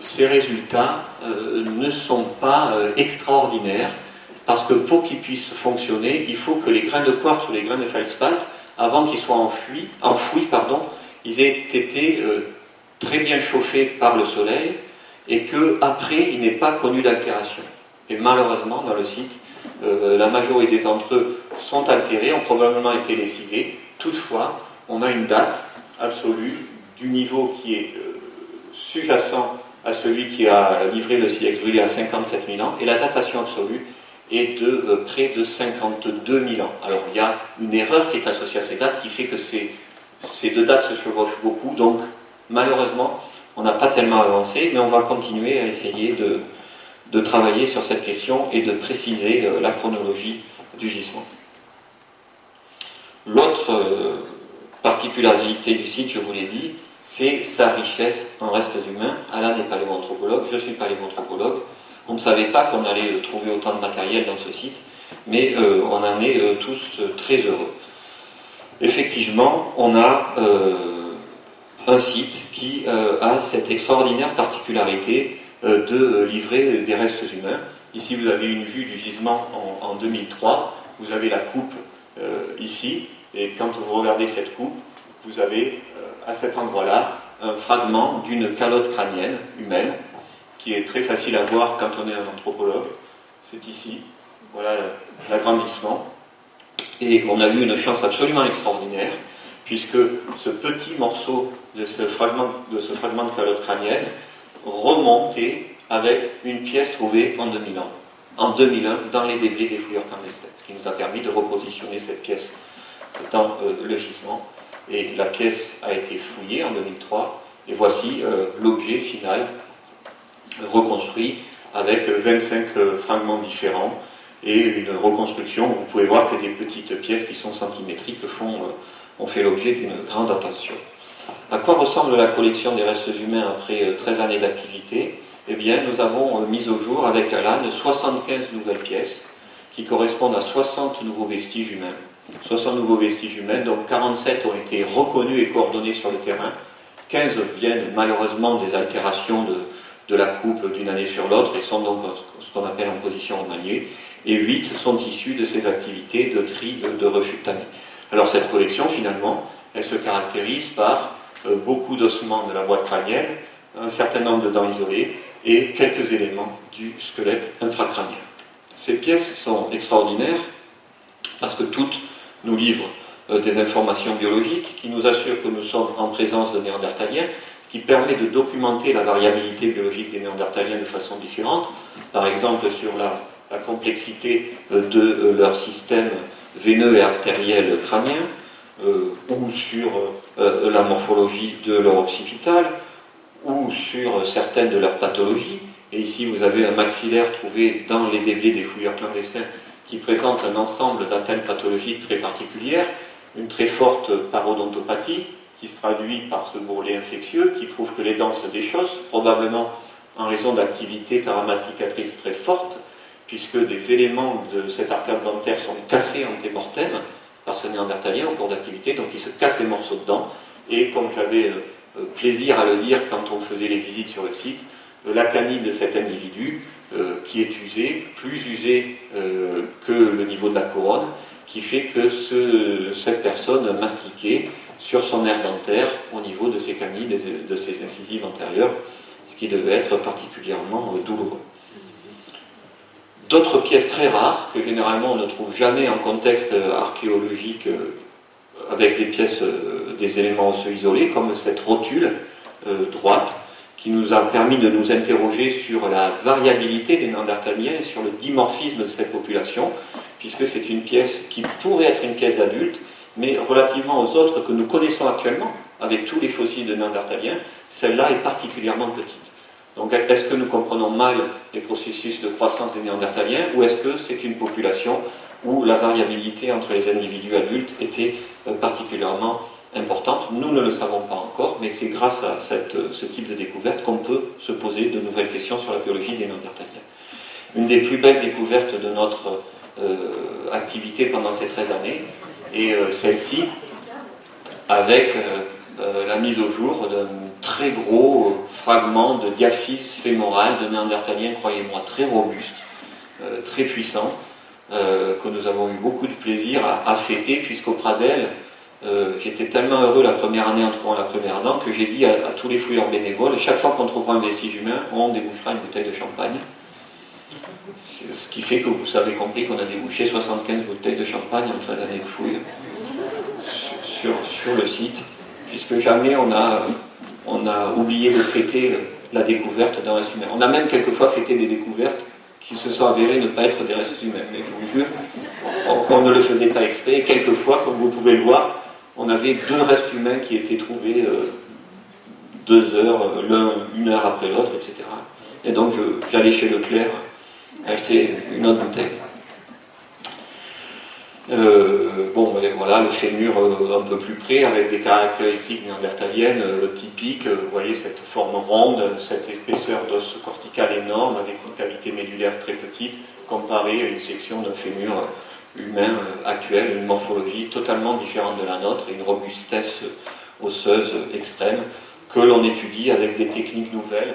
ces résultats ne sont pas extraordinaires, parce que pour qu'ils puissent fonctionner, il faut que les grains de quartz ou les grains de feldspath, avant qu'ils soient enfouis, ils aient été très bien chauffés par le soleil, et qu'après, il n'ait pas connu d'altération. Et malheureusement, dans le site, la majorité d'entre eux sont altérés, ont probablement été lessivés. Toutefois, on a une date absolue du niveau qui est sous-jacent à celui qui a livré le silex brûlé à 57 000 ans, et la datation absolue est de près de 52 000 ans. Alors il y a une erreur qui est associée à ces dates qui fait que ces deux dates se chevauchent beaucoup, donc malheureusement on n'a pas tellement avancé, mais on va continuer à essayer de travailler sur cette question et de préciser la chronologie du gisement. L'autre particularité du site, je vous l'ai dit, c'est sa richesse en restes humains. Alain est paléoanthropologue, je suis paléoanthropologue. On ne savait pas qu'on allait trouver autant de matériel dans ce site, mais on en est tous très heureux. Effectivement, on a un site qui a cette extraordinaire particularité de livrer des restes humains. Ici, vous avez une vue du gisement en 2003. Vous avez la coupe ici, et quand vous regardez cette coupe, vous avez à cet endroit-là un fragment d'une calotte crânienne humaine qui est très facile à voir quand on est un anthropologue. C'est ici, voilà l'agrandissement. Et on a eu une chance absolument extraordinaire, puisque ce petit morceau de ce fragment de calotte crânienne remontait avec une pièce trouvée en 2001. En 2001, dans les déblais des fouilleurs clandestins, ce qui nous a permis de repositionner cette pièce dans le gisement. Et la pièce a été fouillée en 2003, et voici l'objet final reconstruit avec 25 fragments différents et une reconstruction où vous pouvez voir que des petites pièces qui sont centimétriques ont fait l'objet d'une grande attention. À quoi ressemble la collection des restes humains après 13 années d'activité? Eh bien, nous avons mis au jour avec Alan 75 nouvelles pièces qui correspondent à 60 nouveaux vestiges humains. 60 nouveaux vestiges humains, donc 47 ont été reconnus et coordonnés sur le terrain. 15 viennent malheureusement des altérations de la coupe d'une année sur l'autre et sont donc ce qu'on appelle en position remaniée. Et 8 sont issus de ces activités de tri de refus de tamis. Alors cette collection, finalement, elle se caractérise par beaucoup d'ossements de la boîte crânienne, un certain nombre de dents isolées et quelques éléments du squelette infracrânien. Ces pièces sont extraordinaires parce que toutes nous livrent des informations biologiques qui nous assurent que nous sommes en présence de néandertaliens, ce qui permet de documenter la variabilité biologique des néandertaliens de façon différente, par exemple sur la complexité de leur système veineux et artériel crânien, ou sur la morphologie de leur occipital, ou sur certaines de leurs pathologies. Et ici, vous avez un maxillaire trouvé dans les déblais des fouilleurs clandestins qui présente un ensemble d'atteintes pathologiques très particulières, une très forte parodontopathie qui se traduit par ce bourrelet infectieux qui prouve que les dents se déchaussent, probablement en raison d'activités paramasticatrices très fortes, puisque des éléments de cette arcade dentaire sont cassés antémortem par ce néandertalien au cours d'activité, donc il se casse les morceaux de dents, et comme j'avais plaisir à le dire quand on faisait les visites sur le site, la canine de cet individu qui est usée, plus usée que le niveau de la couronne, qui fait que cette personne mastiquait sur son nerf dentaire au niveau de ses canines, de ses incisives antérieures, ce qui devait être particulièrement douloureux. D'autres pièces très rares, que généralement on ne trouve jamais en contexte archéologique avec des pièces, des éléments osseux isolés, comme cette rotule droite, qui nous a permis de nous interroger sur la variabilité des néandertaliens et sur le dimorphisme de cette population, puisque c'est une pièce qui pourrait être une pièce d'adulte, mais relativement aux autres que nous connaissons actuellement, avec tous les fossiles de néandertaliens, celle-là est particulièrement petite. Donc est-ce que nous comprenons mal les processus de croissance des néandertaliens, ou est-ce que c'est une population où la variabilité entre les individus adultes était particulièrement importante? Nous ne le savons pas encore, mais c'est grâce à ce type de découverte qu'on peut se poser de nouvelles questions sur la biologie des néandertaliens. Une des plus belles découvertes de notre activité pendant ces 13 années est celle-ci, avec la mise au jour d'un très gros fragment de diaphyse fémorale de néandertalien, croyez-moi, très robuste, très puissant, que nous avons eu beaucoup de plaisir à fêter, puisqu'au Pradel, j'étais tellement heureux la première année en trouvant la première dent que j'ai dit à tous les fouilleurs bénévoles, chaque fois qu'on trouvera un vestige humain, on débouchera une bouteille de champagne. Ce qui fait que vous avez compris qu'on a débouché 75 bouteilles de champagne en 13 années de fouilles sur le site, puisque jamais on a oublié de fêter la découverte d'un reste humain. On a même quelquefois fêté des découvertes qui se sont avérées ne pas être des restes humains. Mais je vous jure, on ne le faisait pas exprès. Et quelquefois, comme vous pouvez le voir, on avait 2 restes humains qui étaient trouvés 2 heures, l'un 1 heure après l'autre, etc. Et donc j'allais chez Leclerc acheter une autre bouteille. Bon, voilà, le fémur un peu plus près, avec des caractéristiques néandertaliennes typiques. Vous voyez cette forme ronde, cette épaisseur d'os cortical énorme, avec une cavité médulaire très petite, comparée à une section d'un fémur humain actuel, une morphologie totalement différente de la nôtre, et une robustesse osseuse extrême, que l'on étudie avec des techniques nouvelles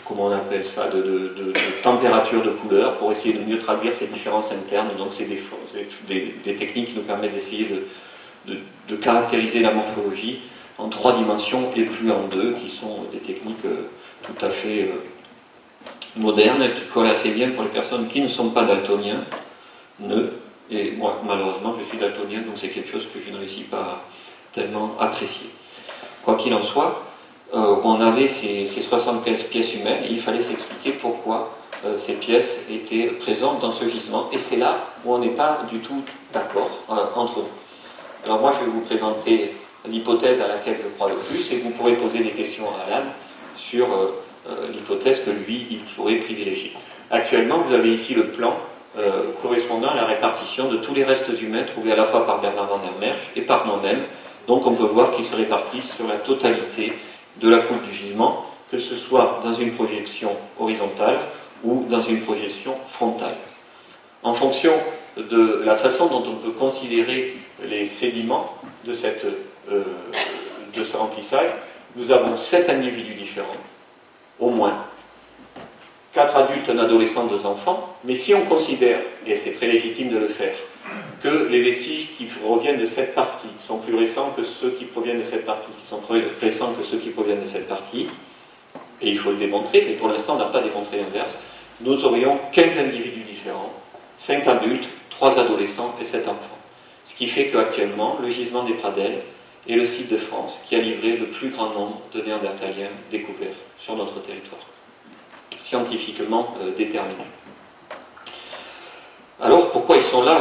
comment on appelle ça, de température de couleur, pour essayer de mieux traduire ces différences internes. Donc c'est des techniques qui nous permettent d'essayer de caractériser la morphologie en 3 dimensions et plus en 2, qui sont des techniques tout à fait modernes, qui collent assez bien pour les personnes qui ne sont pas daltoniens, et moi malheureusement je suis daltonien, donc c'est quelque chose que je ne réussis pas tellement apprécier. Quoi qu'il en soit, on avait ces 75 pièces humaines et il fallait s'expliquer pourquoi ces pièces étaient présentes dans ce gisement. Et c'est là où on n'est pas du tout d'accord entre nous. Alors moi je vais vous présenter l'hypothèse à laquelle je crois le plus, et vous pourrez poser des questions à Alan sur l'hypothèse que lui, il pourrait privilégier. Actuellement, vous avez ici le plan correspondant à la répartition de tous les restes humains trouvés à la fois par Bernard van der Merch et par moi-même. Donc on peut voir qu'ils se répartissent sur la totalité de la coupe du gisement, que ce soit dans une projection horizontale ou dans une projection frontale. En fonction de la façon dont on peut considérer les sédiments de ce remplissage, nous avons 7 individus différents, au moins. 4 adultes, un adolescent, 2 enfants, mais si on considère, et c'est très légitime de le faire, que les vestiges qui reviennent de cette partie sont plus récents que ceux qui proviennent de cette partie, qui sont plus récents que ceux qui proviennent de cette partie, et il faut le démontrer, mais pour l'instant on n'a pas démontré l'inverse, nous aurions 15 individus différents, 5 adultes, 3 adolescents et 7 enfants. Ce qui fait qu'actuellement, le gisement des Pradelles est le site de France qui a livré le plus grand nombre de néandertaliens découverts sur notre territoire, scientifiquement déterminé. Alors, pourquoi ils sont là,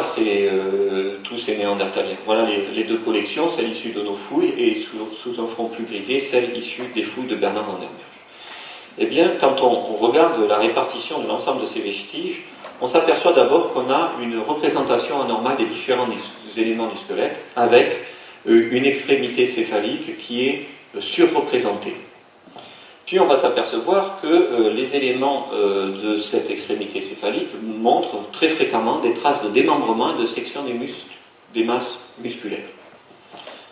tous ces néandertaliens? Voilà les 2 collections, celle issue de nos fouilles, et sous un front plus grisé, celle issue des fouilles de Bernard van der Merch. Eh bien, quand on regarde la répartition de l'ensemble de ces vestiges, on s'aperçoit d'abord qu'on a une représentation anormale des différents éléments du squelette, avec une extrémité céphalique qui est surreprésentée. Puis on va s'apercevoir que les éléments de cette extrémité céphalique montrent très fréquemment des traces de démembrement et de section des masses musculaires.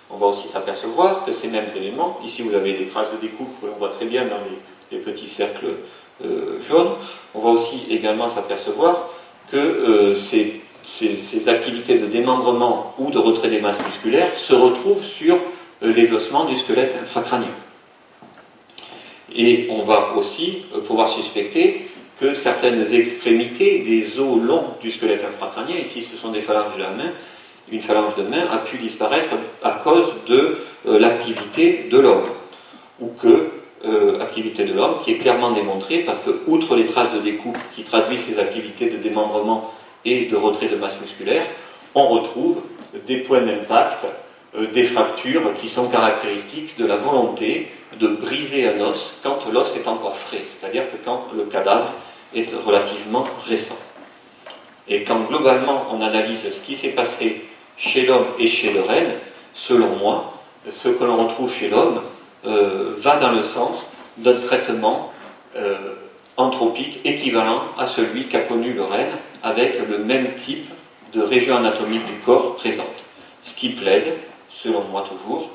On va aussi s'apercevoir que ces mêmes éléments, ici vous avez des traces de découpe, on voit très bien dans les petits cercles jaunes, on va aussi également s'apercevoir que ces activités de démembrement ou de retrait des masses musculaires se retrouvent sur les ossements du squelette infracrânien. Et on va aussi pouvoir suspecter que certaines extrémités des os longs du squelette infracrânien, ici ce sont des phalanges de la main, une phalange de main a pu disparaître à cause de l'activité de l'homme, ou que activité de l'homme qui est clairement démontrée parce que, outre les traces de découpe qui traduisent ces activités de démembrement et de retrait de masse musculaire, on retrouve des points d'impact, des fractures qui sont caractéristiques de la volonté de briser un os quand l'os est encore frais, c'est-à-dire que quand le cadavre est relativement récent. Et quand globalement on analyse ce qui s'est passé chez l'homme et chez le renne, selon moi, ce que l'on retrouve chez l'homme va dans le sens d'un traitement anthropique équivalent à celui qu'a connu le renne, avec le même type de région anatomique du corps présente. Ce qui plaide, selon moi toujours,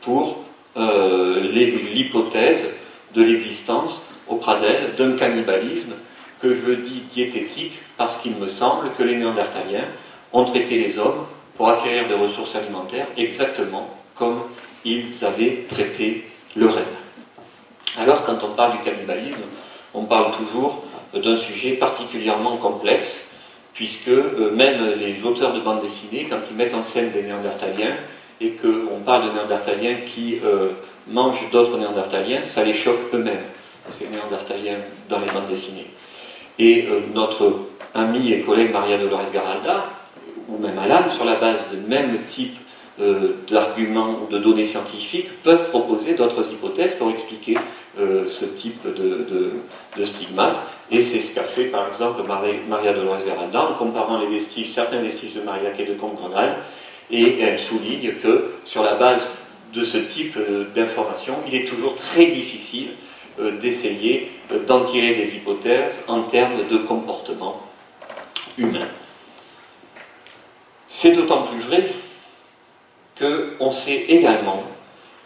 pour l'hypothèse de l'existence au Pradelles d'un cannibalisme que je dis diététique parce qu'il me semble que les Néandertaliens ont traité les hommes pour acquérir des ressources alimentaires exactement comme ils avaient traité le renne. Alors quand on parle du cannibalisme, on parle toujours d'un sujet particulièrement complexe, puisque même les auteurs de bande dessinée, quand ils mettent en scène des néandertaliens, et qu'on parle de néandertaliens qui mangent d'autres néandertaliens, ça les choque eux-mêmes, ces néandertaliens dans les bandes dessinées. Et notre amie et collègue Maria Dolores Garralda, ou même Alan, sur la base de même type d'arguments ou de données scientifiques, peuvent proposer d'autres hypothèses pour expliquer ce type de stigmates. Et c'est ce qu'a fait par exemple Maria Dolores Garralda en comparant les vestiges, certains vestiges de Marillac et de Comte-Grenal, et elle souligne que sur la base de ce type d'informations, il est toujours très difficile d'essayer d'en tirer des hypothèses en termes de comportement humain. C'est d'autant plus vrai qu'on sait également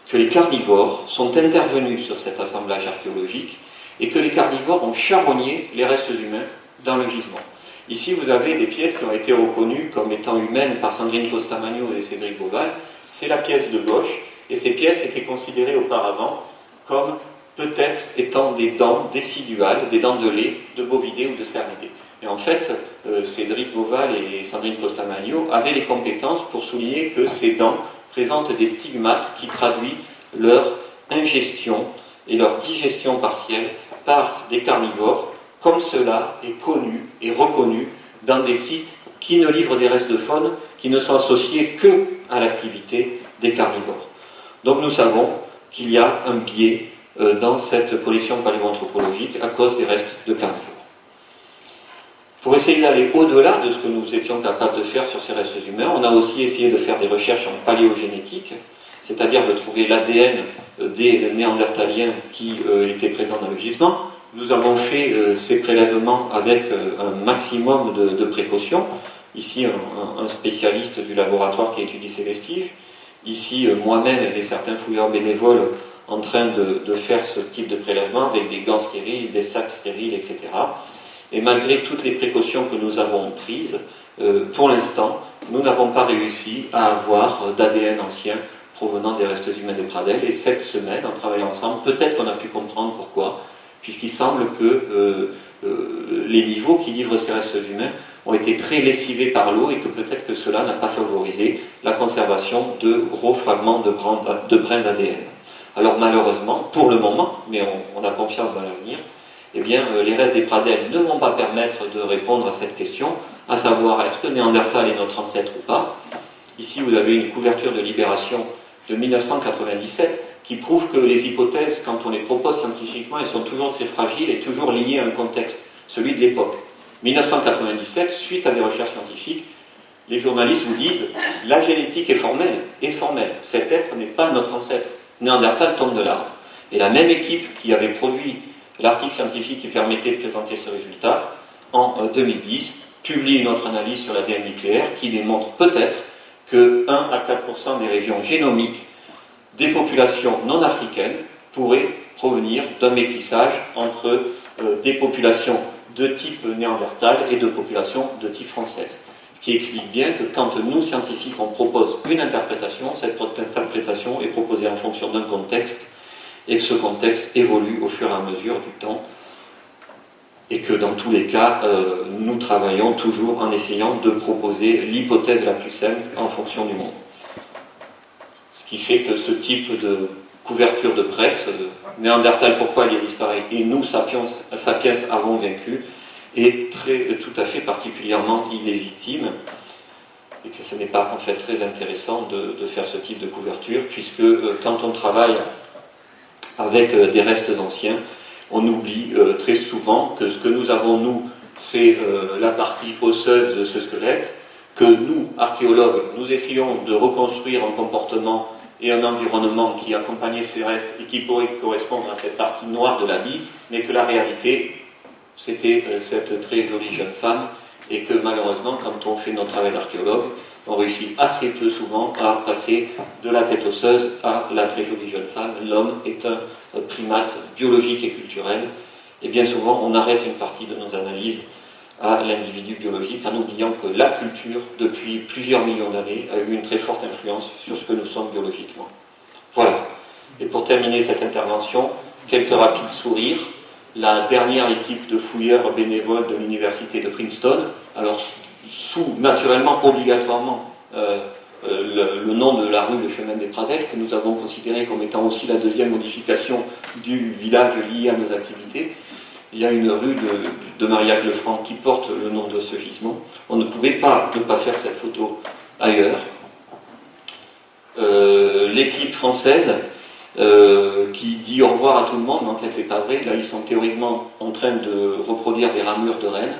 que les carnivores sont intervenus sur cet assemblage archéologique et que les carnivores ont charogné les restes humains dans le gisement. Ici, vous avez des pièces qui ont été reconnues comme étant humaines par Sandrine Costamagno et Cédric Beauval. C'est la pièce de gauche, et ces pièces étaient considérées auparavant comme peut-être étant des dents déciduales, des dents de lait de bovidés ou de cervidés. Et en fait, Cédric Beauval et Sandrine Costamagno avaient les compétences pour souligner que ces dents présentent des stigmates qui traduisent leur ingestion et leur digestion partielle par des carnivores, comme cela est connu et reconnu dans des sites qui ne livrent des restes de faune qui ne sont associés que à l'activité des carnivores. Donc nous savons qu'il y a un biais dans cette collection paléoanthropologique à cause des restes de carnivores. Pour essayer d'aller au-delà de ce que nous étions capables de faire sur ces restes humains, on a aussi essayé de faire des recherches en paléogénétique, c'est-à-dire de trouver l'ADN des néandertaliens qui étaient présents dans le gisement. Nous avons fait ces prélèvements avec un maximum de précautions. Ici, un spécialiste du laboratoire qui étudie ces vestiges. Ici, moi-même et certains fouilleurs bénévoles en train de faire ce type de prélèvement avec des gants stériles, des sacs stériles, etc. Et malgré toutes les précautions que nous avons prises, pour l'instant, nous n'avons pas réussi à avoir d'ADN ancien provenant des restes humains des Pradelles. Et cette semaine, en travaillant ensemble, peut-être qu'on a pu comprendre pourquoi, puisqu'il semble que les niveaux qui livrent ces restes humains ont été très lessivés par l'eau et que peut-être que cela n'a pas favorisé la conservation de gros fragments de brins d'ADN. Alors malheureusement, pour le moment, mais on a confiance dans l'avenir, eh bien, les restes des Pradelles ne vont pas permettre de répondre à cette question, à savoir est-ce que Néandertal est notre ancêtre ou pas. Ici, vous avez une couverture de Libération de 1997 qui prouve que les hypothèses, quand on les propose scientifiquement, elles sont toujours très fragiles et toujours liées à un contexte, celui de l'époque. 1997, suite à des recherches scientifiques, les journalistes vous disent la génétique est formelle, cet être n'est pas notre ancêtre. Néandertal tombe de l'arbre. Et la même équipe qui avait produit l'article scientifique qui permettait de présenter ce résultat, en 2010, publie une autre analyse sur l'ADN nucléaire qui démontre peut-être que 1 à 4% des régions génomiques des populations non africaines pourraient provenir d'un métissage entre des populations de type néandertal et de populations de type française. Ce qui explique bien que quand nous, scientifiques, on propose une interprétation, cette interprétation est proposée en fonction d'un contexte et que ce contexte évolue au fur et à mesure du temps et que dans tous les cas, nous travaillons toujours en essayant de proposer l'hypothèse la plus simple en fonction du monde. Ce qui fait que ce type de couverture de presse, Néandertal, pourquoi il a disparu, et nous, sapiens avons vaincu, est tout à fait particulièrement illégitime, et que ce n'est pas en fait très intéressant de faire ce type de couverture, puisque quand on travaille avec des restes anciens, on oublie très souvent que ce que nous avons, nous, c'est la partie osseuse de ce squelette, que nous, archéologues, nous essayons de reconstruire un comportement et un environnement qui accompagnait ces restes et qui pourrait correspondre à cette partie noire de la bille, mais que la réalité, c'était cette très jolie jeune femme, et que malheureusement, quand on fait notre travail d'archéologue, on réussit assez peu souvent à passer de la tête osseuse à la très jolie jeune femme. L'homme est un primate biologique et culturel, et bien souvent on arrête une partie de nos analyses à l'individu biologique en oubliant que la culture, depuis plusieurs millions d'années, a eu une très forte influence sur ce que nous sommes biologiquement. Voilà. Et pour terminer cette intervention, quelques rapides sourires la dernière équipe de fouilleurs bénévoles de l'université de Princeton, alors sous naturellement, obligatoirement, le nom de la rue, le chemin des Pradelles, que nous avons considéré comme étant aussi la deuxième modification du village lié à nos activités. Il y a une rue de Marillac Lefranc qui porte le nom de ce gisement. On ne pouvait pas ne pas faire cette photo ailleurs. L'équipe française qui dit au revoir à tout le monde, mais en fait c'est pas vrai. Là ils sont théoriquement en train de reproduire des ramures de rennes.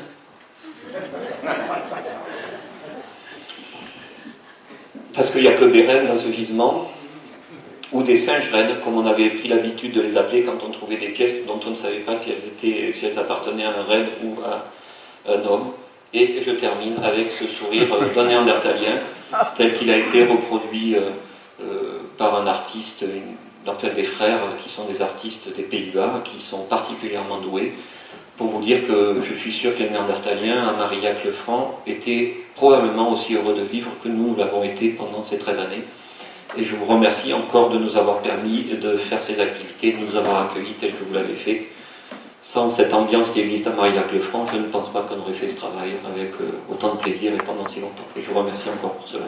Parce qu'il n'y a que des rennes dans ce gisement, ou des singes rennes, comme on avait pris l'habitude de les appeler quand on trouvait des pièces dont on ne savait pas si elles appartenaient à un renne ou à un homme. Et je termine avec ce sourire d'un néandertalien, tel qu'il a été reproduit par un artiste, enfin des frères qui sont des artistes des Pays-Bas, qui sont particulièrement doués, pour vous dire que je suis sûr que les néandertaliens à Marillac Lefranc étaient probablement aussi heureux de vivre que nous l'avons été pendant ces 13 années. Et je vous remercie encore de nous avoir permis de faire ces activités, de nous avoir accueillis tel que vous l'avez fait. Sans cette ambiance qui existe à Marillac Lefranc, je ne pense pas qu'on aurait fait ce travail avec autant de plaisir et pendant si longtemps. Et je vous remercie encore pour cela.